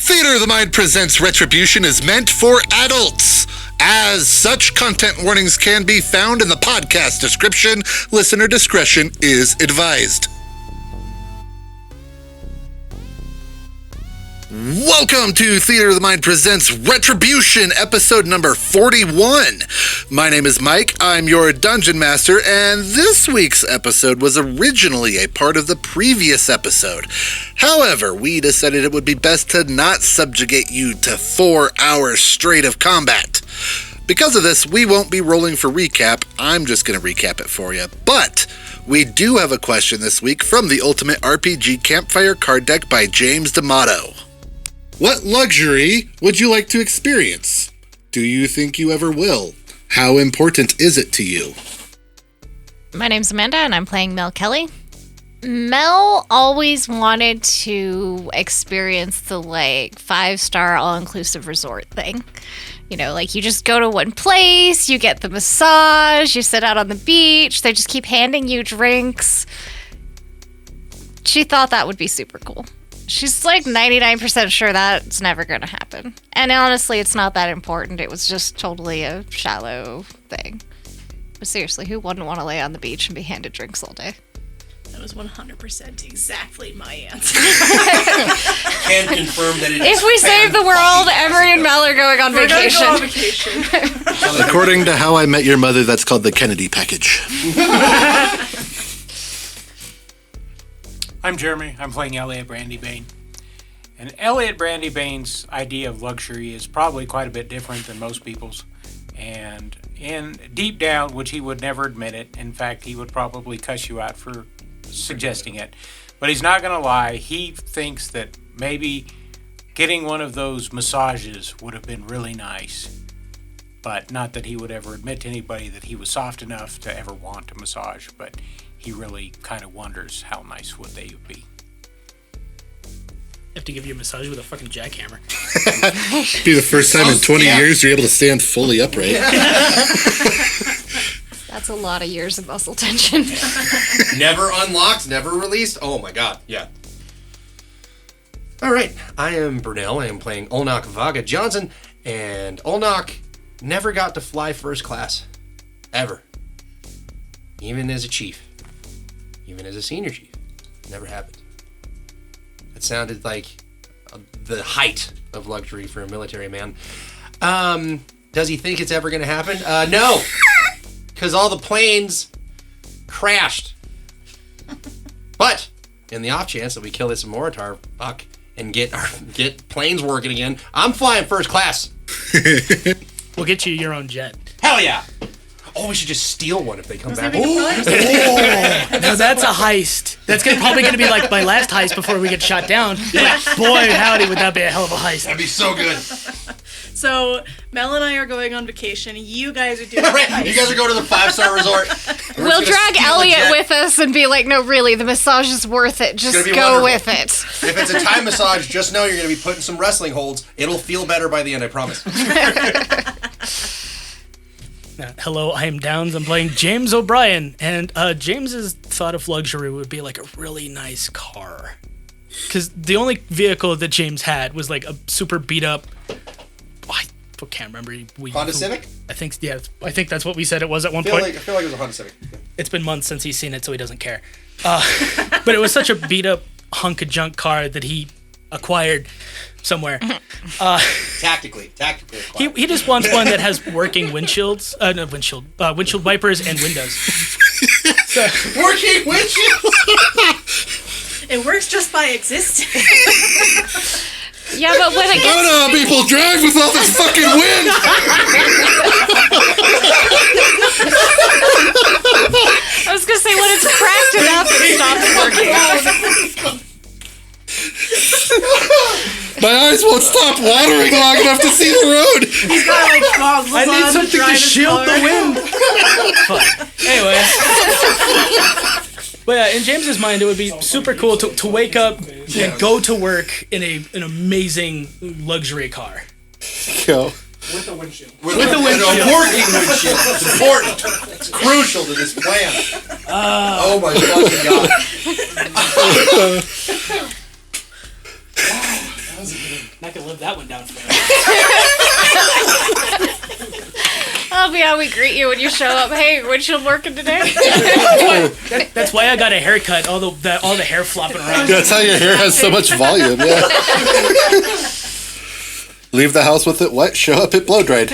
Theater of the Mind presents Retribution is meant for adults. As such, content warnings can be found in the podcast description. Listener discretion is advised. Welcome to Theater of the Mind presents Retribution, episode number 41. My name is Mike, I'm your Dungeon Master, and this week's episode was originally a part of the previous episode. However, we decided it would be best to not subjugate you to 4 hours straight of combat. Because of this, we won't be rolling for recap. I'm just going to recap it for you. But we do have a question this week from the Ultimate RPG Campfire Card Deck by James D'Amato. What luxury would you like to experience? Do you think you ever will? How important is it to you? My name's Amanda, and I'm playing Mel Kelly. Mel always wanted to experience the, 5-star all-inclusive resort thing. You know, you just go to one place, you get the massage, you sit out on the beach, they just keep handing you drinks. She thought that would be super cool. She's 99% sure that's never going to happen. And honestly, it's not that important. It was just totally a shallow thing. But seriously, who wouldn't want to lay on the beach and be handed drinks all day? That was 100% exactly my answer. Can confirm that it is. If we save the world, Emery and Mel are going on vacation. We're going to go on vacation. According to How I Met Your Mother, that's called the Kennedy package. I'm Jeremy. I'm playing Elliot Brandybane. And Elliot Brandybane's idea of luxury is probably quite a bit different than most people's. And deep down, which he would never admit it, in fact, he would probably cuss you out for suggesting it. But he's not going to lie. He thinks that maybe getting one of those massages would have been really nice. But not that he would ever admit to anybody that he was soft enough to ever want a massage. But he really kind of wonders how nice would they be. Have to give you a massage with a fucking jackhammer. Be the first time in 20 years you're able to stand fully upright. That's a lot of years of muscle tension. Never unlocked, never released. Oh my god, yeah. Alright, I am Bernal. I am playing Olnak Vaga Johnson, and Olnak never got to fly first class. Ever. Even as a chief. Even as a senior chief. Never happened. It sounded like the height of luxury for a military man. Does he think it's ever going to happen? No. Because all the planes crashed. But in the off chance that we kill this Moritar fuck and get planes working again, I'm flying first class. We'll get you your own jet. Hell yeah. Oh, we should just steal one if they come back. Now that's a heist. That's probably going to be like my last heist before we get shot down. Boy, howdy, would that be a hell of a heist. That'd be so good. So, Mel and I are going on vacation. You guys are doing Right, you guys are going to the 5-star resort. We'll drag Elliot with us and be like, no, really, the massage is worth it. Just go with it. If it's a Thai massage, just know you're going to be put in some wrestling holds. It'll feel better by the end, I promise. Hello, I am Downs. I'm playing James O'Brien, and James's thought of luxury would be like a really nice car. Because the only vehicle that James had was like a super beat up. I can't remember. Honda Civic? I think that's what we said it was at one point. I feel like it was a Honda Civic. It's been months since he's seen it, so he doesn't care. But it was such a beat up hunk of junk car that he acquired somewhere. Tactically acquired. He just wants one that has working windshield wipers and windows. Working windshield? It works just by existing. Yeah, but when it gets... I know how people drive with all this fucking wind! I was going to say, when it's cracked enough, it stops working. My eyes won't stop watering long enough to see the road! He's got goggles I need on something to shield the wind! Anyway. But yeah, in James's mind, it would be super cool to wake up and go to work in an amazing luxury car. Go. With a windshield. With a windshield. A working windshield. It's important. It's crucial to this plan. Oh my fucking god. That was a good one. Not gonna live that one down forever. That'll be how we greet you when you show up. Hey, windshield working today? That's why I got a haircut. All the hair flopping around. That's how your hair has so much volume, yeah. Leave the house with it wet, show up it blow dried.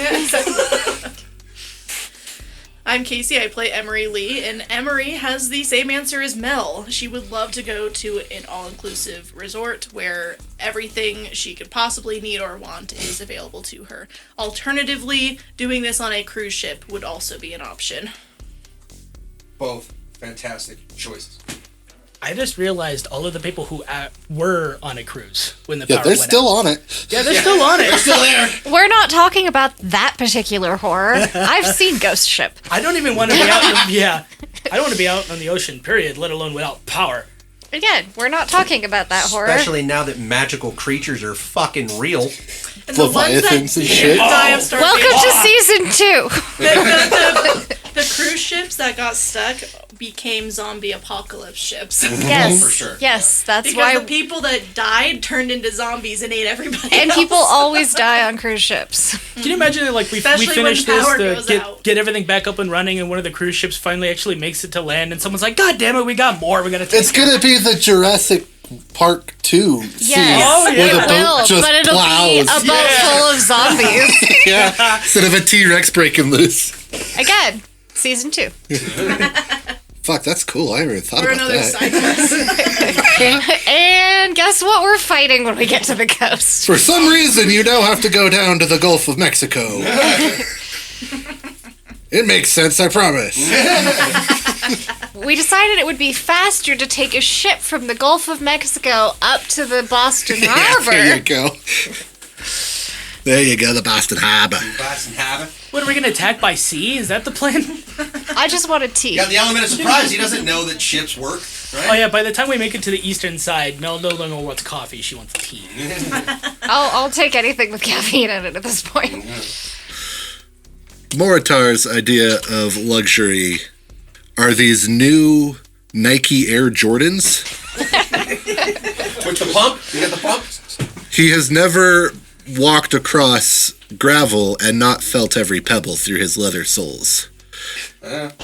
I'm Kasey. I play Emery Lee, and Emery has the same answer as Mel. She would love to go to an all-inclusive resort where everything she could possibly need or want is available to her. Alternatively, doing this on a cruise ship would also be an option. Both fantastic choices. I just realized all of the people who were on a cruise when the Yeah, power they're went still out. on it. Yeah, they're still on it. They're still there. We're not talking about that particular horror. I've seen Ghost Ship. I don't even want to be out. I don't want to be out on the ocean. Period. Let alone without power. Again, we're not talking about that horror. Especially now that magical creatures are fucking real. And the ones Leviathans that and shit. die of starvation. Welcome to season 2. The cruise ships that got stuck became zombie apocalypse ships. Yes, For sure. yes, that's Because why. the people that died turned into zombies and ate everybody And else. people always die on cruise ships. Can you imagine that, like, we Especially finish when this power to goes out. get everything back up and running, and one of the cruise ships finally actually makes it to land, and someone's like, "God damn it, we got more. We gotta take." It's gonna be the Jurassic Park 2 scene Oh, yeah. where the It boat will, just but it'll plows. be a boat full of zombies. Yeah, instead of a T-Rex breaking loose. Again, season 2. Fuck, that's cool. I never thought Or about another that. side quest. And guess what we're fighting when we get to the coast? For some reason, you now have to go down to the Gulf of Mexico. It makes sense, I promise. We decided it would be faster to take a ship from the Gulf of Mexico up to the Boston Yeah, Harbor. there you go. There you go, the Boston Harbor. Boston Harbor. What, are we gonna attack by sea? Is that the plan? I just wanted tea. You got the element of surprise. He doesn't know that ships work, right? Oh yeah, by the time we make it to the eastern side, Mel no longer wants coffee, she wants tea. I'll take anything with caffeine in it at this point. Moritar's idea of luxury are these new Nike Air Jordans. With the pump? You got the pump? He has never walked across gravel and not felt every pebble through his leather soles.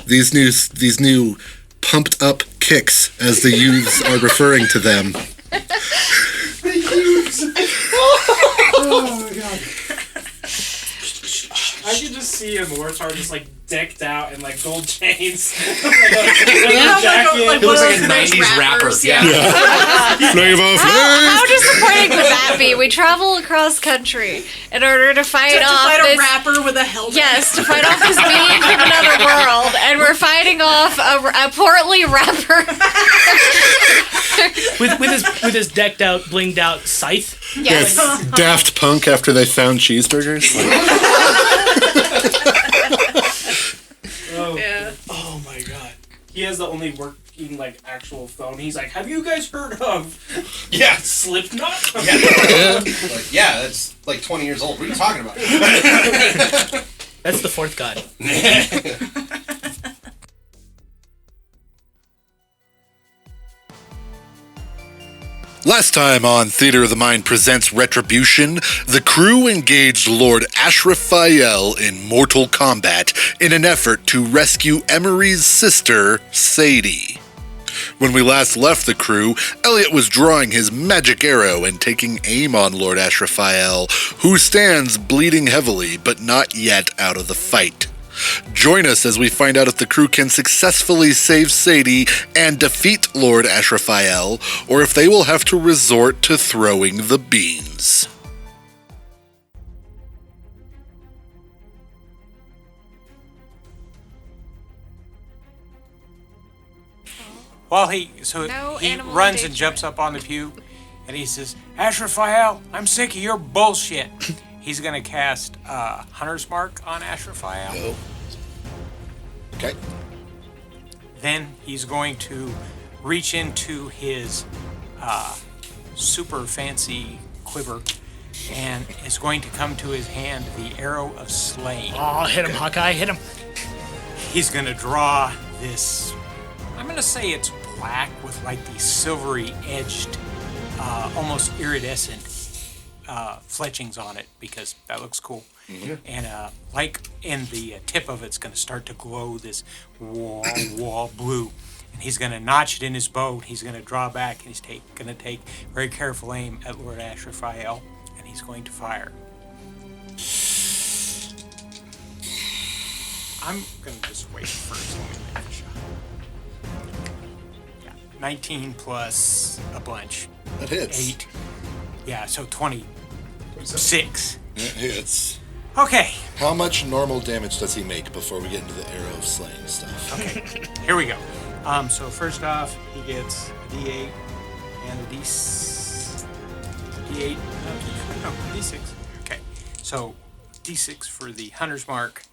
These new pumped up kicks, as the youths are referring to them. Oh, my God. I could just see a Moritar just like decked out in like gold chains. Like He looks one like of a those 90s rapper. rappers, Yeah. How disappointing would that be? We travel across country in order to fight To off fight a this. rapper with a helmet. Yes, to fight off this being from another world, and we're fighting off a portly rapper. with his decked out, blinged out scythe. Yes. Daft Punk after they found cheeseburgers. Yeah. Oh my god. He has the only working like actual phone. He's like, have you guys heard of Yeah. Slipknot? Like, yeah, that's like 20 years old. What are you talking about? That's the fourth god. Last time on Theater of the Mind presents Retribution, the crew engaged Lord Ashrephael in mortal combat in an effort to rescue Emery's sister, Sadie. When we last left the crew, Elliot was drawing his magic arrow and taking aim on Lord Ashrephael, who stands bleeding heavily but not yet out of the fight. Join us as we find out if the crew can successfully save Sadie and defeat Lord Ashrephael, or if they will have to resort to throwing the beans. Well, he No he animal runs and endangerment. jumps up on the pew, and he says, "Ashrephael, I'm sick of your bullshit." He's gonna cast Hunter's Mark on Ashrephael. Okay. Then he's going to reach into his super fancy quiver, and is going to come to his hand the arrow of slaying. Oh, hit him, Hawkeye, hit him. He's gonna draw this. I'm gonna say it's black with like the silvery edged, almost iridescent fletchings on it because that looks cool. And like in the tip of it's going to start to glow this wall blue. And he's going to notch it in his bow. He's going to draw back and he's going to take very careful aim at Lord Ashrephael. And he's going to fire. I'm going to just wait first. Let me make a shot. Yeah, 19 plus a bunch. That hits. 8. Yeah, so 26. It hits. Okay. How much normal damage does he make before we get into the arrow of slaying stuff? Okay, here we go. So first off, he gets a D8 and a D8. No, D6. Okay, so D6 for the hunter's mark,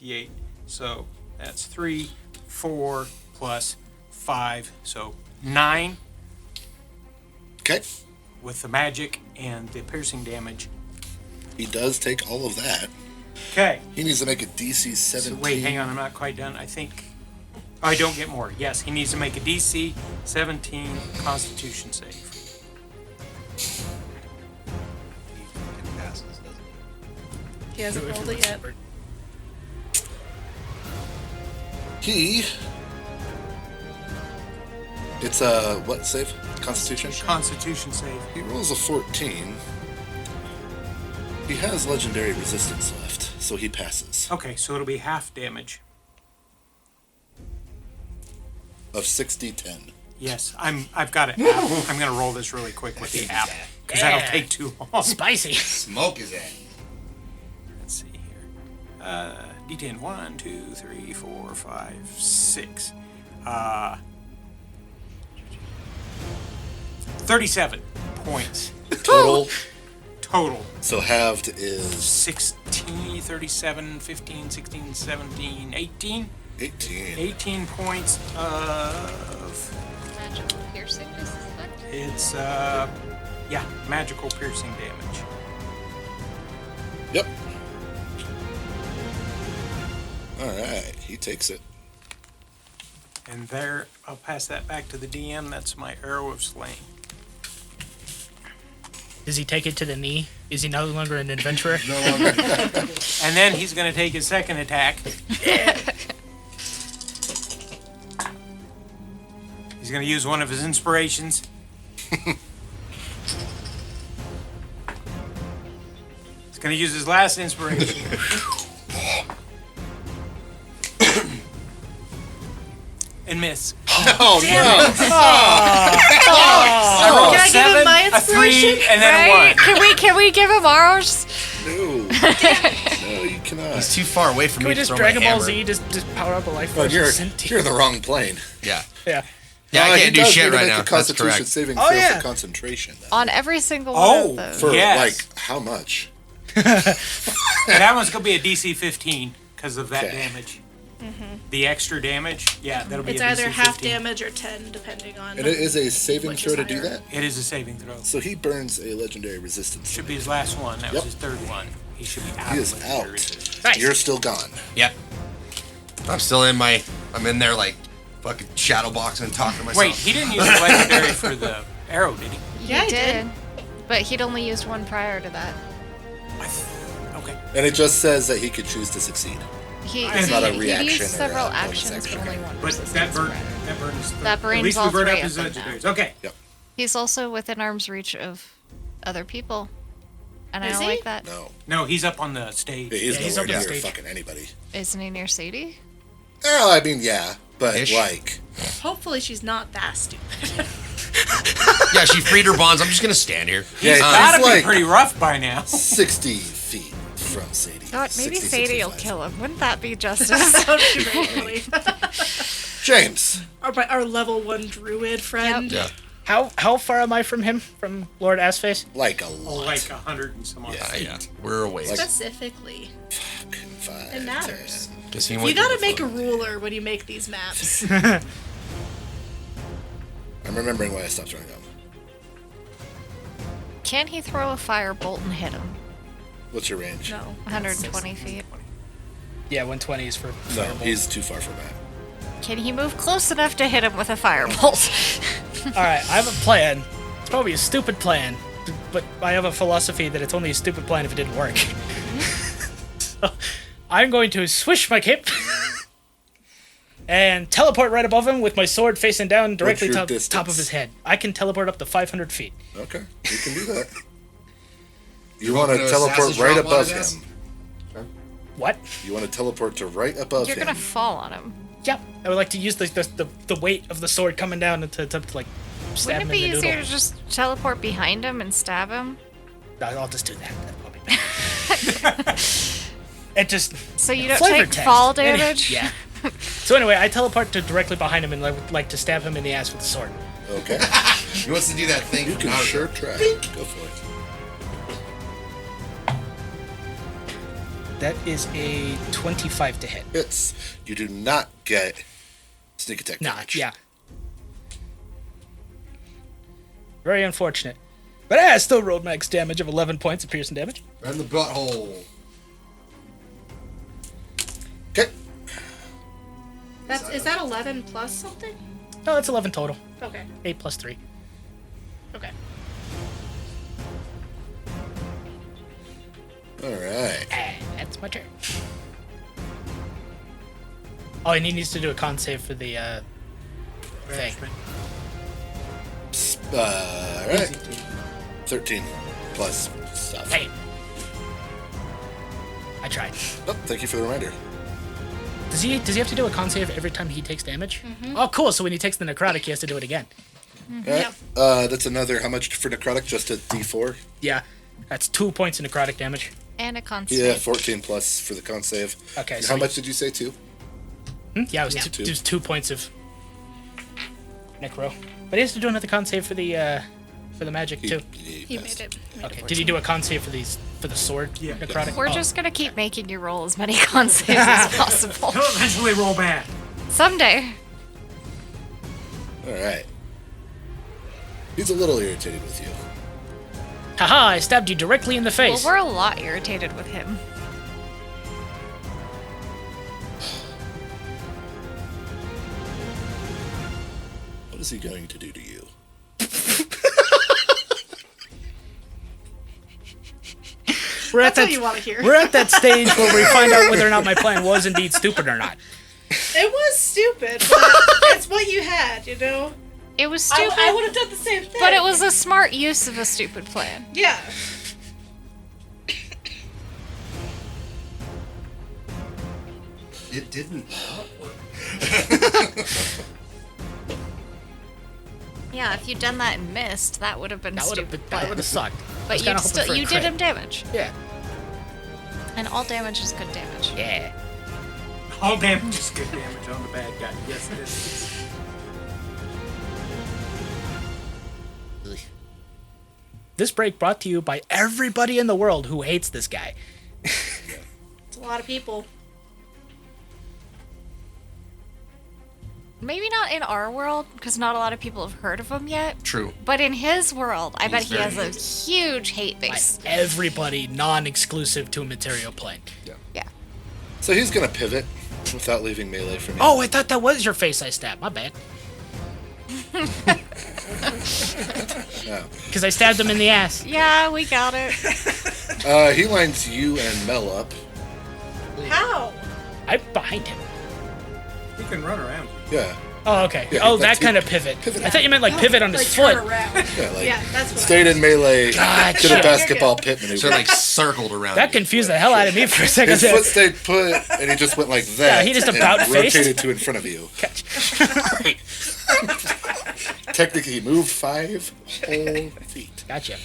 D8. So that's 3, 4 plus 5, so 9 Okay. with the magic and the piercing damage. He does take all of that. Okay. He needs to make a DC 17. So wait, hang on, I'm not quite done. I think. Oh, I don't get more. Yes, he needs to make a DC 17 Constitution save. It passes, doesn't it? He hasn't rolled it yet. It's a what save? Constitution? Constitution save. He rolls a 14. He has legendary resistance left, so he passes. Okay, so it'll be half damage. Of 60-10. Yes, I've got it. I'm gonna roll this really quick with the app because that'll take too long. Spicy. Smoke his ass. Let's see here. D10. 1, 2, 3, 4, 5, 6. 37 points Total. total. So halved is 16, 37, 15, 16, 17, 18. 18. 18 points of... Magical piercing is that? It's, magical piercing damage. Yep. Alright, he takes it. And there, I'll pass that back to the DM. That's my arrow of slaying. Does he take it to the knee? Is he no longer an adventurer? No longer. And then he's going to take his second attack. He's going to use one of his inspirations. He's going to use his last inspiration. And miss. Oh, Damn no. it. I rolled Can I a give him 7, my a 3, inspiration? and then a 1. Can we give him ours? No. No, you cannot. He's too far away from Can me we to just throw Dragon my Ball hammer. Z, just power up a life But force? you're and send in the wrong plane. Yeah. Yeah. Yeah, I He can't do does shit need to right make now. a That's Constitution correct. saving Oh, throw yeah. for concentration. Though. On every single one Oh, of those. For Yes. like how much? And that one's going to be a DC 15 because of that Okay. damage. The extra damage, that'll be It's a DC either half 15. damage or 10, depending on. And it is a saving Which throw is to do higher. that. It is a saving throw. So he burns a legendary resistance. Should be his last one. That Yep. was his third one. He should be out. He of is legendary out. resistance. Nice. You're still gone. Yep. I'm still in I'm in there like fucking shadow boxing and talking to myself. Wait, he didn't use the legendary for the arrow, did he? Yeah, he did. But he'd only used one prior to that. Okay. And it just says that he could choose to succeed. It's not a he reaction used or several a bonus actions, action. but only one But resistance that burn prior. is That burns at least we all burned up three his of them legendaries. now. Okay. He's also within arm's reach of other people. And I Is don't he? like that. No. No, he's up on the stage. He's he's nowhere up on near stage. fucking anybody. Isn't he near Sadie? Oh, I mean, yeah. But Ish. like, Hopefully, she's not that stupid. Yeah, she freed her bonds. I'm just gonna stand here. yeah, Gotta he's be like pretty rough by now. 60 feet from Sadie. God, maybe 60, Sadie will 65. kill him. Wouldn't that be justice? That would be very funny. James. Our level 1 druid friend. Yeah. How far am I from him? From Lord Assface? Like a lot. Like 100 and some odd Yeah, feet. yeah. We're away. Specifically. Fucking 5, It matters. 10. Guess he You went gotta to the make a phone. ruler when you make these maps. I'm remembering why I stopped running them. Can he throw a firebolt and hit him? What's your range? No. 120 feet. Yeah, 120 is for No, firebolt. he's too far from that. Can he move close enough to hit him with a firebolt? All right, I have a plan. It's probably a stupid plan. but I have a philosophy that it's only a stupid plan if it didn't work. So I'm going to swish my cape and teleport right above him with my sword facing down directly top of his head. I can teleport up to 500 feet. Okay, you can do that. You want to teleport right above him. What? You want to teleport to right above You're him. gonna fall on him. Yep. I would like to use the weight of the sword coming down to like stab Wouldn't him it be in the easier noodle. to just teleport behind him and stab him? No, I'll just do that. That'll be better. It just So you don't flavor take text. fall damage? Yeah. So anyway, I teleport to directly behind him and like to stab him in the ass with the sword. Okay. He wants to do that thing. You from can Naruto. sure try. Go for it. That is a 25 to hit. Hits. You do not get sneak attack Nah, damage. yeah. Very unfortunate. But I still rolled max damage of 11 points of piercing damage. Right in the butthole. Okay. Is that 11 plus something? No, it's 11 total. Okay. 8 plus 3. Okay. All right. And that's my turn. Oh, and he needs to do a con save for the thing. All right. 13 plus stuff. Hey. I tried. Oh, thank you for the reminder. Does he have to do a con save every time he takes damage? Oh, cool. So when he takes the necrotic, he has to do it again. All right. That's another. How much for necrotic? Just a D4. Yeah. That's 2 points of necrotic damage. And a con Yeah, save. 14 plus for the con save. Okay, And so how much did you say? 2? Yeah, it was Two. just 2 points of necro. But he has to do another con save for the magic too. He made it. Okay. Did he do a con save for the sword? Yeah. Necrotic. We're Oh. just gonna keep making you roll as many con saves as possible. He'll eventually roll bad. Someday. All right. He's a little irritated with you. Haha! I stabbed you directly in the Well, face. we're a lot irritated with him. What is he going to do to you? We're at That's what that. you want to hear. We're at that stage where we find out whether or not my plan was indeed stupid or not. It was stupid, but it's what you had, you know? It was stupid, I would have done the same thing. but it was a smart use of a stupid plan. Yeah. It didn't work. Yeah, if you'd done that and missed, that would have been That would have stupid. that would have sucked. I But was kinda you hoping for a did crit. him damage, Yeah. and all damage is good damage. Yeah. All damage is good damage on the bad guy. Yes, it is. This break brought to you by everybody in the world who hates this guy. It's a lot of people. Maybe not in our world, because not a lot of people have heard of him yet. True. But in his world, I bet He's he has very a huge hate By base. everybody non-exclusive to a material plane. Yeah. So he's going to pivot without leaving melee for me. Oh, I thought that was your face I stabbed. My bad. No. Because I stabbed him in the ass. Yeah, we got it. He lines you and Mel up. How? I'm behind him. He can run around. Yeah. Oh, okay. Yeah, Oh, that's that kind it. of pivot. Pivot. I thought you meant like pivot on his Like foot. turn around. Yeah, like Yeah, that's what stayed in melee, Gotcha. did a You're basketball pit maneuver. So like circled around. That you. confused the hell out of me for a second. His foot stayed put, and he just went like that. Yeah, he just and about-faced. rotated to in front of you. Technically, he moved 5 whole feet. Gotcha.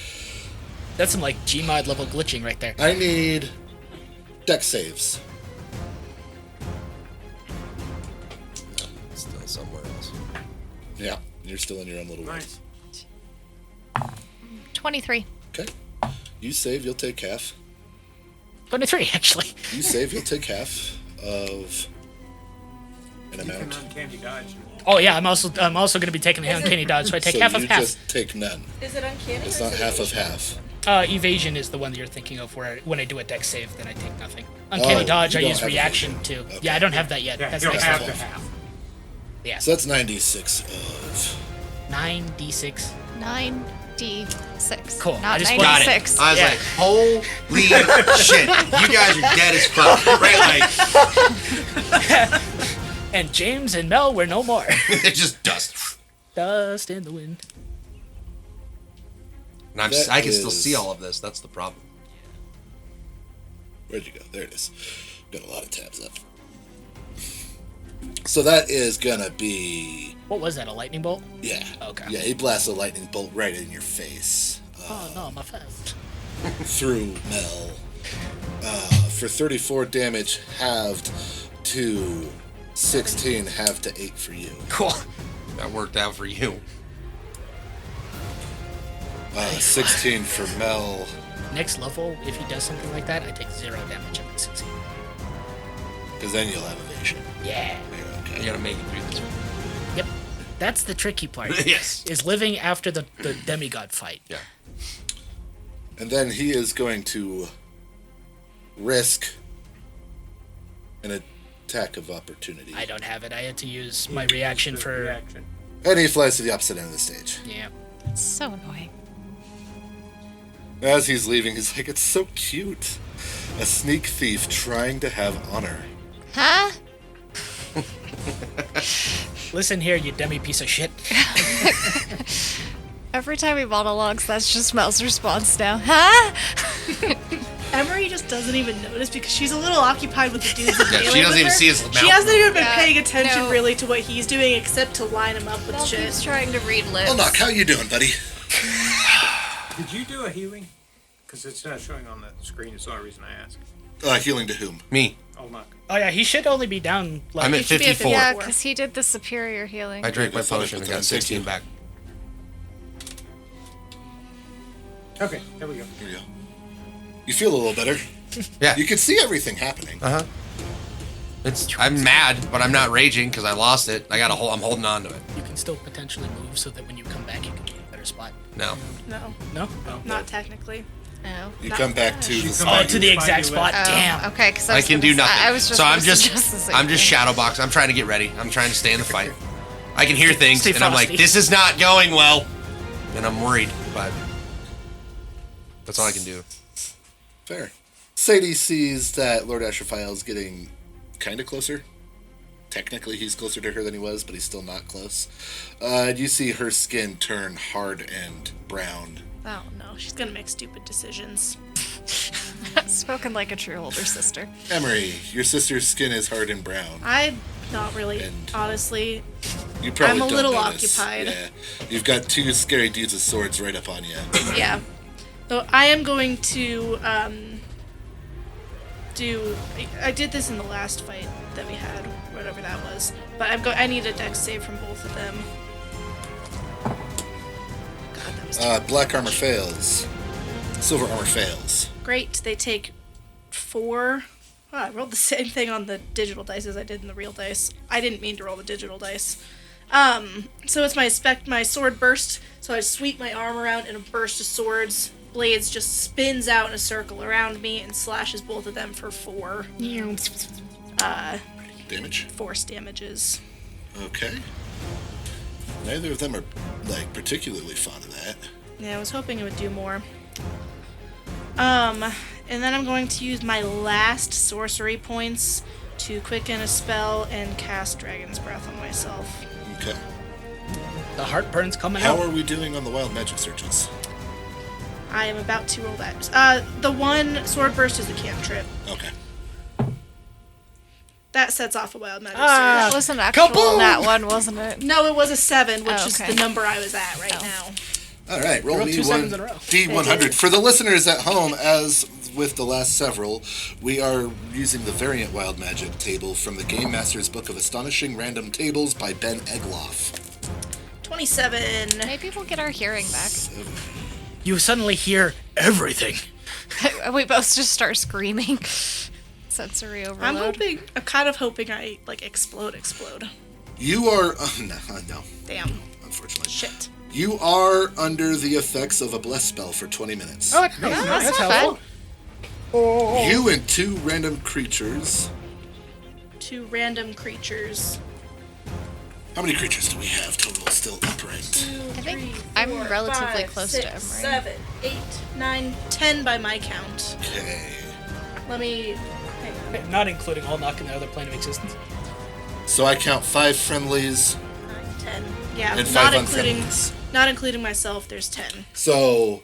That's some like Gmod level glitching right there. I need deck saves. Still somewhere else. Yeah, you're still in your own little world. Nice. 23. Okay. You save, you'll take half. 23, actually. You save, you'll take half of an You can amount. uncanny dodge. Oh yeah, I'm also going to be taking the uncanny dodge, so I take So half you of half. just take none. Is it uncanny? It's or not is it half of evasion? half. Evasion is the one that you're thinking of, where when I do a deck save, then I take nothing. Uncanny Oh, dodge, you I don't use have reaction evasion. too. Okay. Yeah, I don't have that yet. Yeah, That's he'll next have level. to have. Yeah. So that's 96 of 9d6. 9d6. Cool. I Not just Got it. 96. I was Yeah. like, holy shit. You guys are dead as fuck. Right? Like, And James and Mel were no more. it's just dust. Dust in the wind. And I can still see all of this. That's the problem. Where'd you go? There it is. Got a lot of tabs up. So that is gonna be... What was that, a lightning bolt? Yeah. Okay. Yeah, he blasts a lightning bolt right in your face. Oh, no, my face. Through Mel. For 34 damage, halved to 16, halved to 8 for you. Cool. That worked out for you. 16 for Mel. Next level, if he does something like that, I take 0 damage if I succeed. Because then you'll have evasion. Yeah. Okay. You gotta make it through this. Yep. That's the tricky part. Yes. Is living after the demigod fight. Yeah. And then he is going to risk an attack of opportunity. I don't have it. I had to use my reaction for... Reaction. And he flies to the opposite end of the stage. Yeah. It's so annoying. As he's leaving, he's like, it's so cute. A sneak thief trying to have honor. Huh? Listen here, you dummy piece of shit. Every time he monologues, that's just Mel's response now. Huh? Emery just doesn't even notice because she's a little occupied with the dudes. Yeah, she doesn't even see his mouth. She hasn't even been Yeah, paying attention no. really to what he's doing except to line him up with Mel shit. keeps trying to read lips. Well, Knock, how you doing, buddy? Did you do a healing? Because it's not showing on the screen. It's the only reason I asked. Healing to whom? Me. Oh, Knock. Oh, yeah, he should only be down... Like, I'm at He should be at 54. Yeah, 54. because he did the superior healing. I drank my That's what I potion put and down. got Thank 16 you. back. Okay, there we go. Here we go. You feel a little better. Yeah. You can see everything happening. I'm mad, but I'm not raging because I lost it. I'm holding on to it. You can still potentially move so that when you come back, you can be in a better spot. No. No, No? not technically. Oh. You come back to the come spot. back To the you exact find spot. Oh, Damn. okay, because I can do nothing. I was just so I'm gonna just suggest the same I'm just thing. shadow box. I'm trying to get ready. I'm trying to stay in the fight. I can hear things Stay and I'm like, frosty. this is not going well. And I'm worried, but that's all I can do. Fair. Sadie sees that Lord Ashrephael is getting kind of closer. Technically, he's closer to her than he was, but he's still not close. You see her skin turn hard and brown. Oh no, she's gonna make stupid decisions. Spoken like a true older sister. Emery, your sister's skin is hard and brown. I'm not really, And- honestly. You probably I'm a don't little notice. occupied. Yeah, you've got two scary dudes with swords right up on you. Yeah. So I am going to I did this in the last fight that we had, whatever that was. But I need a dex save from both of them. God, that was Black armor fails. Silver armor fails. great. They take 4. Oh, I rolled the same thing on the digital dice as I did in the real dice. I didn't mean to roll the digital dice. So it's my sword burst. So I sweep my arm around and a burst of swords. Blades just spins out in a circle around me and slashes both of them for 4. Damage. Force damages. Okay. Neither of them are particularly fond of that. Yeah, I was hoping it would do more. And then I'm going to use my last sorcery points to quicken a spell and cast Dragon's Breath on myself. Okay. The heartburn's coming How out. are we doing on the wild magic searches? I am about to roll that. The one sword burst is a cantrip. Okay. That sets off a wild magic That surge. was an actual Kaboom! that one, wasn't it? No, it was a 7, which Oh, is okay. the number I was at right Oh. now. All right, roll Roll me 2 one sevens in a row. D100. For the listeners at home, as with the last several, we are using the variant wild magic table from the Game Master's Book of Astonishing Random Tables by Ben Egloff. 27. Maybe we'll get our hearing back. You suddenly hear everything. We both just start screaming. Sensory overload. I'm kind of hoping I, explode. You are... no, Damn. unfortunately. Shit. You are under the effects of a bless spell for 20 minutes. Oh, that's not helpful. You and 2 random creatures... 2 random creatures. How many creatures do we have total still upright? 2, I'm four, relatively five, close six, to Emery. 7, 8, 9, 10 by my count. Okay. Let me. Hang on. Not including all knock in the other plane of existence. So I count 5 friendlies 9, 10. Yeah, and 5 not including unfriendlies. not including myself. There's 10. So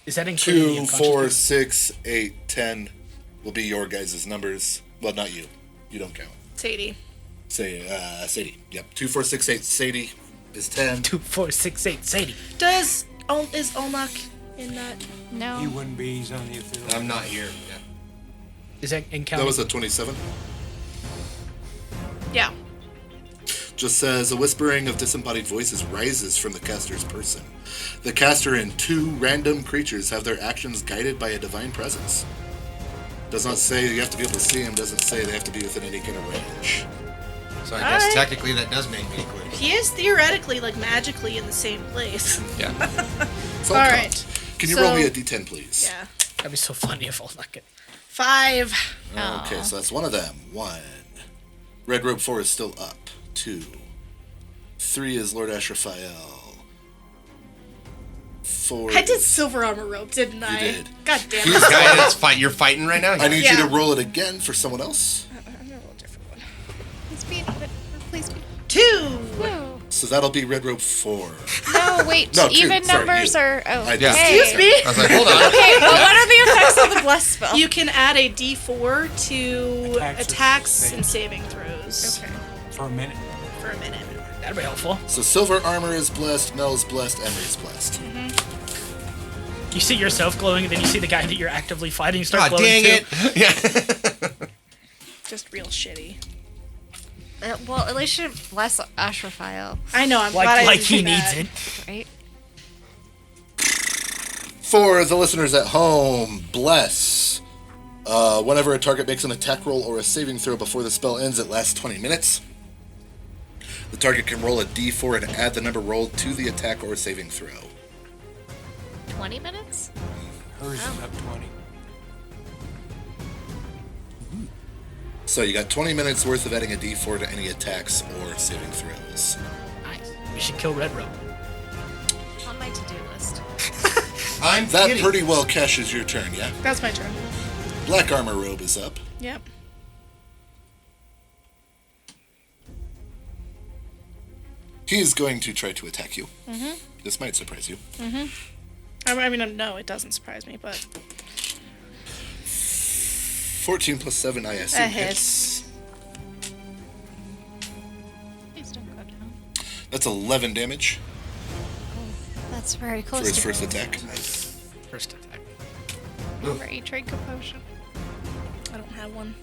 Is that including the 2, unconscious 4, people? 6, 8, 10 will be your guys' numbers. Well, not you. You don't count. Sadie. Say, Sadie. Yep. 2, 4, 6, 8. Sadie is 10. 2, 4, 6, 8. Sadie. Is Olnak in that? No. He wouldn't be. He's on the affiliate. I'm not here. Yeah. Is that in count? That was a 27. Yeah. Just says a whispering of disembodied voices rises from the caster's person. The caster and 2 random creatures have their actions guided by a divine presence. Does not say you have to be able to see them. Doesn't say they have to be within any kind of range. So I guess Alright. technically that does make me included. He is theoretically, like, magically in the same place. Yeah. So All I'll right. count. Can you So- roll me a d10, please? Yeah. That'd be so funny if all knock it. 5. Okay, so that's one of them. 1. Red Rope 4 is still up. 2. 3 is Lord Ashrephael. 4. I did silver armor rope, didn't I? did. God damn He's it. Guy that's you're fighting right now? I need Yeah. you to roll it again for someone else. I'm gonna roll a different one. Please be. 2. Whoa. So that'll be Red Rope 4. No, wait. No, two. Even Sorry, numbers you. are. Oh, Yeah. okay. Excuse me? I was like, hold on. Okay, but what are the effects of the bless spell? You can add a d4 to Attacks attacks and and saving throws For a minute. for a minute. That'd be helpful. So Silver Armor is blessed, Mel's blessed, Emery's blessed. You see yourself glowing, and then you see the guy that you're actively fighting start God glowing dang too. it. Yeah. Just real shitty. Well, at least you should bless Ashrephael, I know, I'm glad I Like didn't he do needs that. it. right? For the listeners at home, bless. Whenever a target makes an attack roll or a saving throw before the spell ends, it lasts 20 minutes. The target can roll a d4 and add the number rolled to the attack or saving throw. 20 minutes? Hers is up 20. So you got 20 minutes worth of adding a d4 to any attacks or saving throws. Nice. We should kill Red Rope. On my to-do list. I'm That kidding. pretty well cashes your turn, yeah? That's my turn. Black Armor Robe is up. Yep. He is going to try to attack you. This might surprise you. I mean, no, it doesn't surprise me, but 14 plus 7, I assume. that hits. Please don't go down. That's 11 damage That's very close for his to first me. attack. First attack. Right, drink a potion. I don't have one.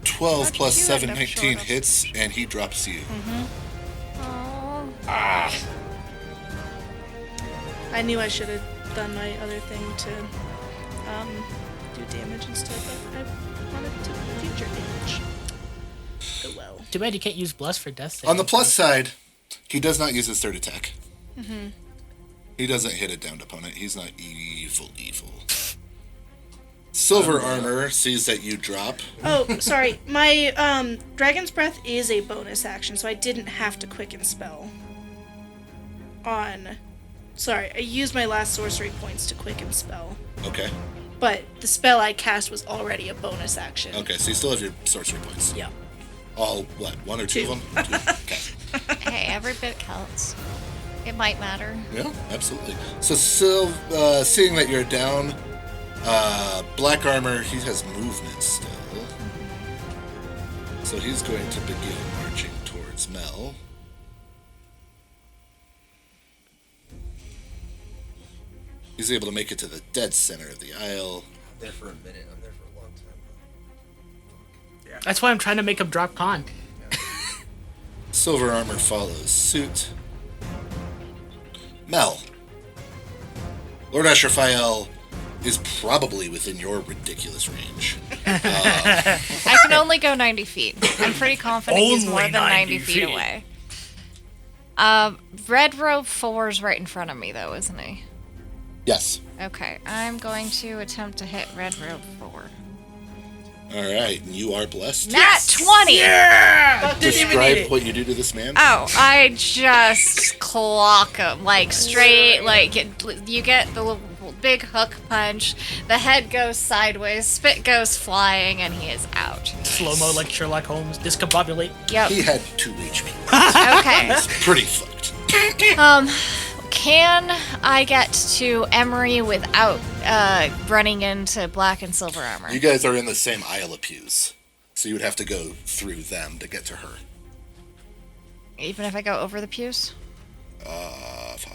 12 How'd plus you 7, end up 19 short of- hits, and he drops you. Oh, I knew I should have done my other thing to do damage instead, but I wanted to future damage. Oh well. Too bad you can't use Bless for death. On the plus side, he does not use his third attack. He doesn't hit a downed opponent. He's not evil. Silver Armor sees that you drop. Oh, sorry. My Dragon's Breath is a bonus action, so I didn't have to quicken spell. Sorry, I used my last sorcery points to quicken spell. Okay. But the spell I cast was already a bonus action. Okay, so you still have your sorcery points. Yeah. All, what, 1 or 2 Two. of them? 2. Okay. hey, every bit counts. It might matter. Yeah, absolutely. So, seeing that you're down, Black Armor, he has movement still. So he's going to begin marching towards Mel. He's able to make it to the dead center of the aisle. I'm there for a minute. I'm there for a long time. That's why I'm trying to make him drop con. Silver Armor follows suit. Mel. Lord Ashrephael is probably within your ridiculous range. I can only go 90 feet. I'm pretty confident he's more Only than 90 90 feet feet. away. Red Robe 4's right in front of me, though, isn't he? Yes. Okay, I'm going to attempt to hit Red Robe 4. All right, and you are blessed. Nat 20! Describe what you do to this man. Oh, I just clock him, like, straight, like, you get the little big hook punch, the head goes sideways, spit goes flying, and he is out. Slow-mo like Sherlock Holmes. Discombobulate. Yep. He had 2 HP. Okay. It's pretty fucked. Can I get to Emery without running into black and silver armor? You guys are in the same aisle of pews, so you would have to go through them to get to her. Even if I go over the pews? 5.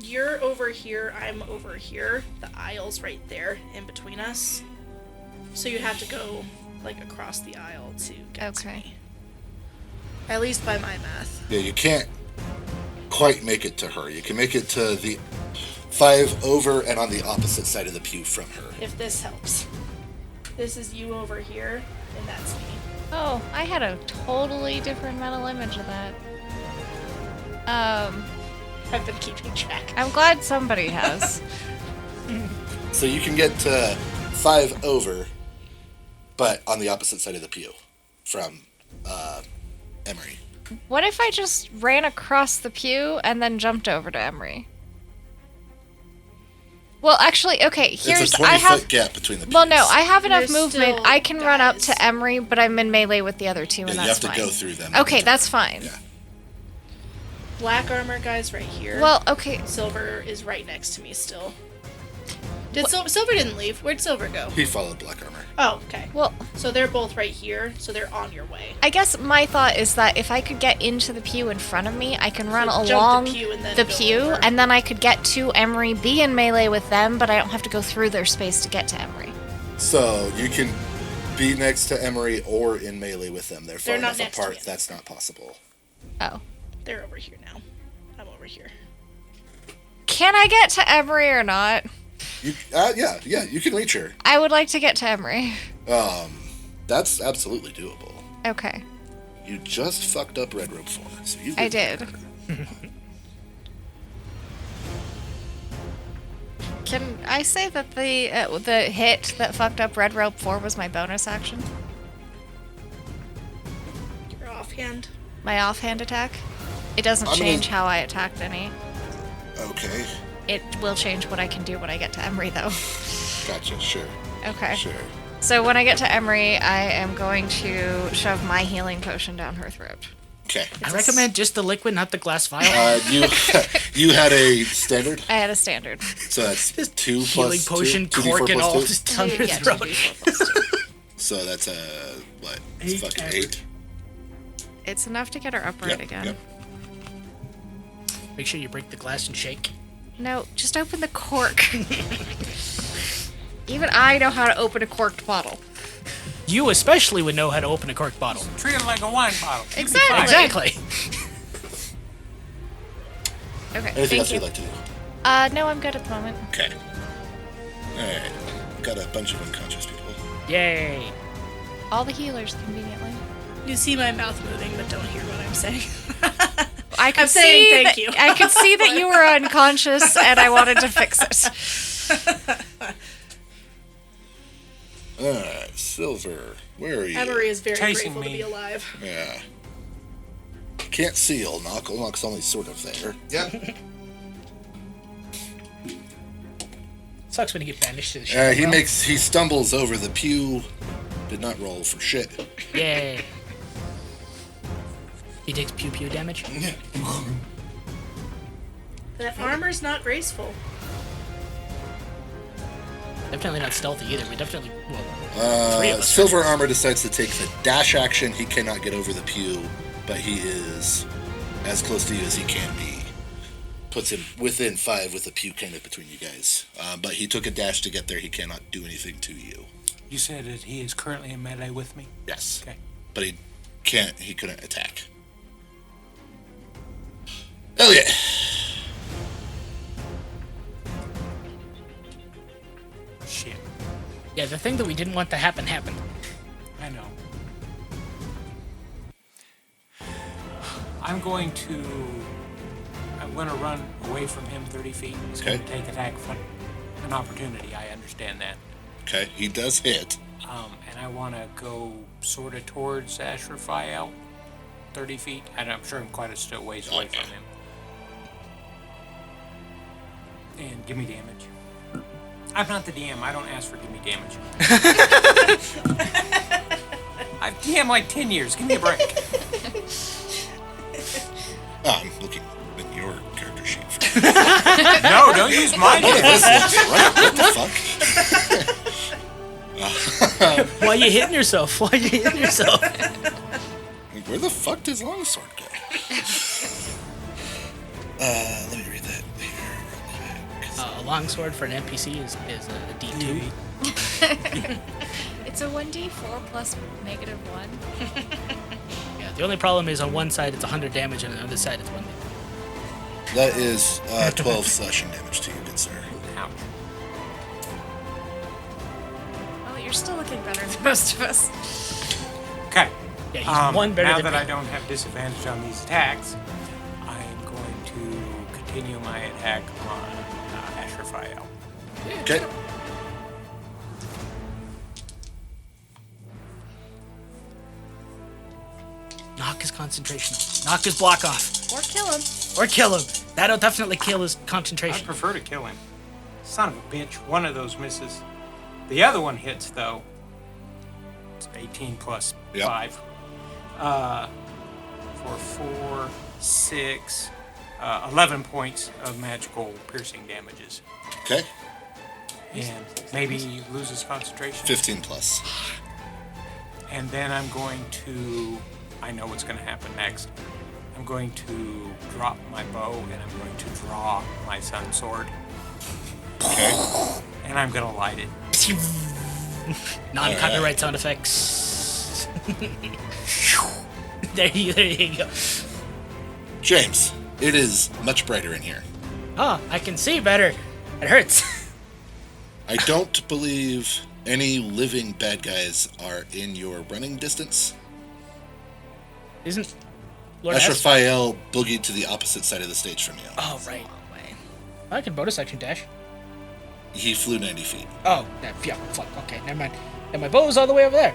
You're over here, I'm over here. The aisle's right there in between us. So you have to go like across the aisle to get to me. At least by my math. Yeah, you can't quite make it to her. You can make it to the 5 over and on the opposite side of the pew from her. If this helps. This is you over here, and that's me. Oh, I had a totally different mental image of that. I've been keeping track. I'm glad somebody has. So you can get to 5 over, but on the opposite side of the pew from Emery. What if I just ran across the pew and then jumped over to Emery? Well, actually, okay, here's... It's a 20-foot gap between the pews. Well, no, I have enough There's movement. still I can run up guys. to Emery, but I'm in melee with the other 2, and Yeah, that's you have to fine. go through them. Okay, that's fine. Yeah. Black armor guy's right here. Well, okay. Silver is right next to me still. Silver didn't leave. Where'd Silver go? He followed black armor. Oh, okay. Well, So they're both right here, so they're on your way. I guess my thought is that if I could get into the pew in front of me, I can run So jump along the pew and then the go pew, over. and then I could get to Emery, be in melee with them, but I don't have to go through their space to get to Emery. So you can be next to Emery or in melee with them. They're far They're not enough next to apart. me. That's not possible. Oh. They're over here now. I'm over here. Can I get to Emery or not? You, yeah, you can reach her. I would like to get to Emery. That's absolutely doable. Okay. You just fucked up Red Rope 4, so you. I did. Can I say that the hit that fucked up Red Rope 4 was my bonus action? Your offhand. My offhand attack? It doesn't I'm gonna- change how I attacked any. Okay, It will change what I can do when I get to Emery, though. gotcha. Sure, Okay. sure. So when I get to Emery, I am going to shove my healing potion down her throat. Okay. I recommend just the liquid, not the glass vial. You had a standard, I had a standard. so that's 2 Healing plus potion, 2, cork, 2d4 and plus all 2. just down her Yeah, throat. 2d4 plus 2. So that's what? It's 8 fucking average. 8. It's enough to get her upright Yep, again. yep. Make sure you break the glass and shake. No, just open the cork. Even I know how to open a corked bottle. You especially would know how to open a corked bottle. Treat it like a wine bottle. Exactly. Exactly. Okay. Anything thank else you. you'd like to do? No, I'm good at the moment. Okay. Alright. Got a bunch of unconscious people. Yay. All the healers, conveniently. You see my mouth moving, but don't hear what I'm saying. I could I'm saying see thank that, you. I could see that you were unconscious, and I wanted to fix it. Alright, Silver. Where are you? Emery is very Chasing grateful to me. be alive. Yeah. Can't see Olnock. Olnock's only sort of there. Yep. Sucks when you get banished to the shadow He realm. he stumbles over the pew. Did not roll for shit. Yay. He takes pew pew damage. That armor's not graceful. Definitely not stealthy either. We definitely, well, 3 of us. Silver Armor decides to take the dash action. He cannot get over the pew, but he is as close to you as he can be. Puts him within 5 with the pew kind of between you guys. But he took a dash to get there. He cannot do anything to you. You said that he is currently in melee with me? Yes. Okay. But he couldn't attack. Elliot. Shit. Yeah, the thing that we didn't want to happen happened. I know. I'm going to run away from him 30 feet. He's going to Okay. take attack from an opportunity. I understand that. Okay, he does hit. And I want to go sort of towards Ashrephael, 30 feet. And I'm sure I'm quite a still ways away from him. And give me damage. I'm not the DM. I don't ask for give me damage. I've DM'd like 10 years. Give me a break. I'm looking at your character sheet. No, don't use mine. What the fuck? Why are you hitting yourself? Why are you hitting yourself? Where the fuck does longsword go? Let me read that here real quick. A longsword for an NPC is a D2. It's a 1d4 plus -1. Yeah, the only problem is on one side it's 100 damage and on the other side it's 1 damage. That is 12 slashing damage to you, good sir. Ouch. Oh, you're still looking better than most of us. Okay. Yeah, he's one better now than that me. I don't have disadvantage on these attacks, I'm going to continue my attack on Ashrephael. Okay. Knock his concentration off. Knock his block off. Or kill him. Or kill him. That'll definitely kill his I concentration. prefer to kill him. Son of a bitch. One of those misses. The other one hits, though. It's 18 plus Yep. 5. For 4, 6, 11 points of magical piercing damages. Okay. And maybe he loses concentration. 15 plus. And then I'm going to... I know what's going to happen next. I'm going to drop my bow and I'm going to draw my sun sword. Okay. And I'm going to light it. Non-copyright sound effects. there you go. James, it is much brighter in here. Oh, I can see better. It hurts. I don't believe any living bad guys are in your running distance. Isn't Lord Ashrephael? Ashrephael boogied to the opposite side of the stage from you. Oh, right. I can bonus action dash. He flew 90 feet. Oh, yeah, fuck. Okay, never mind. And my bow's all the way over there.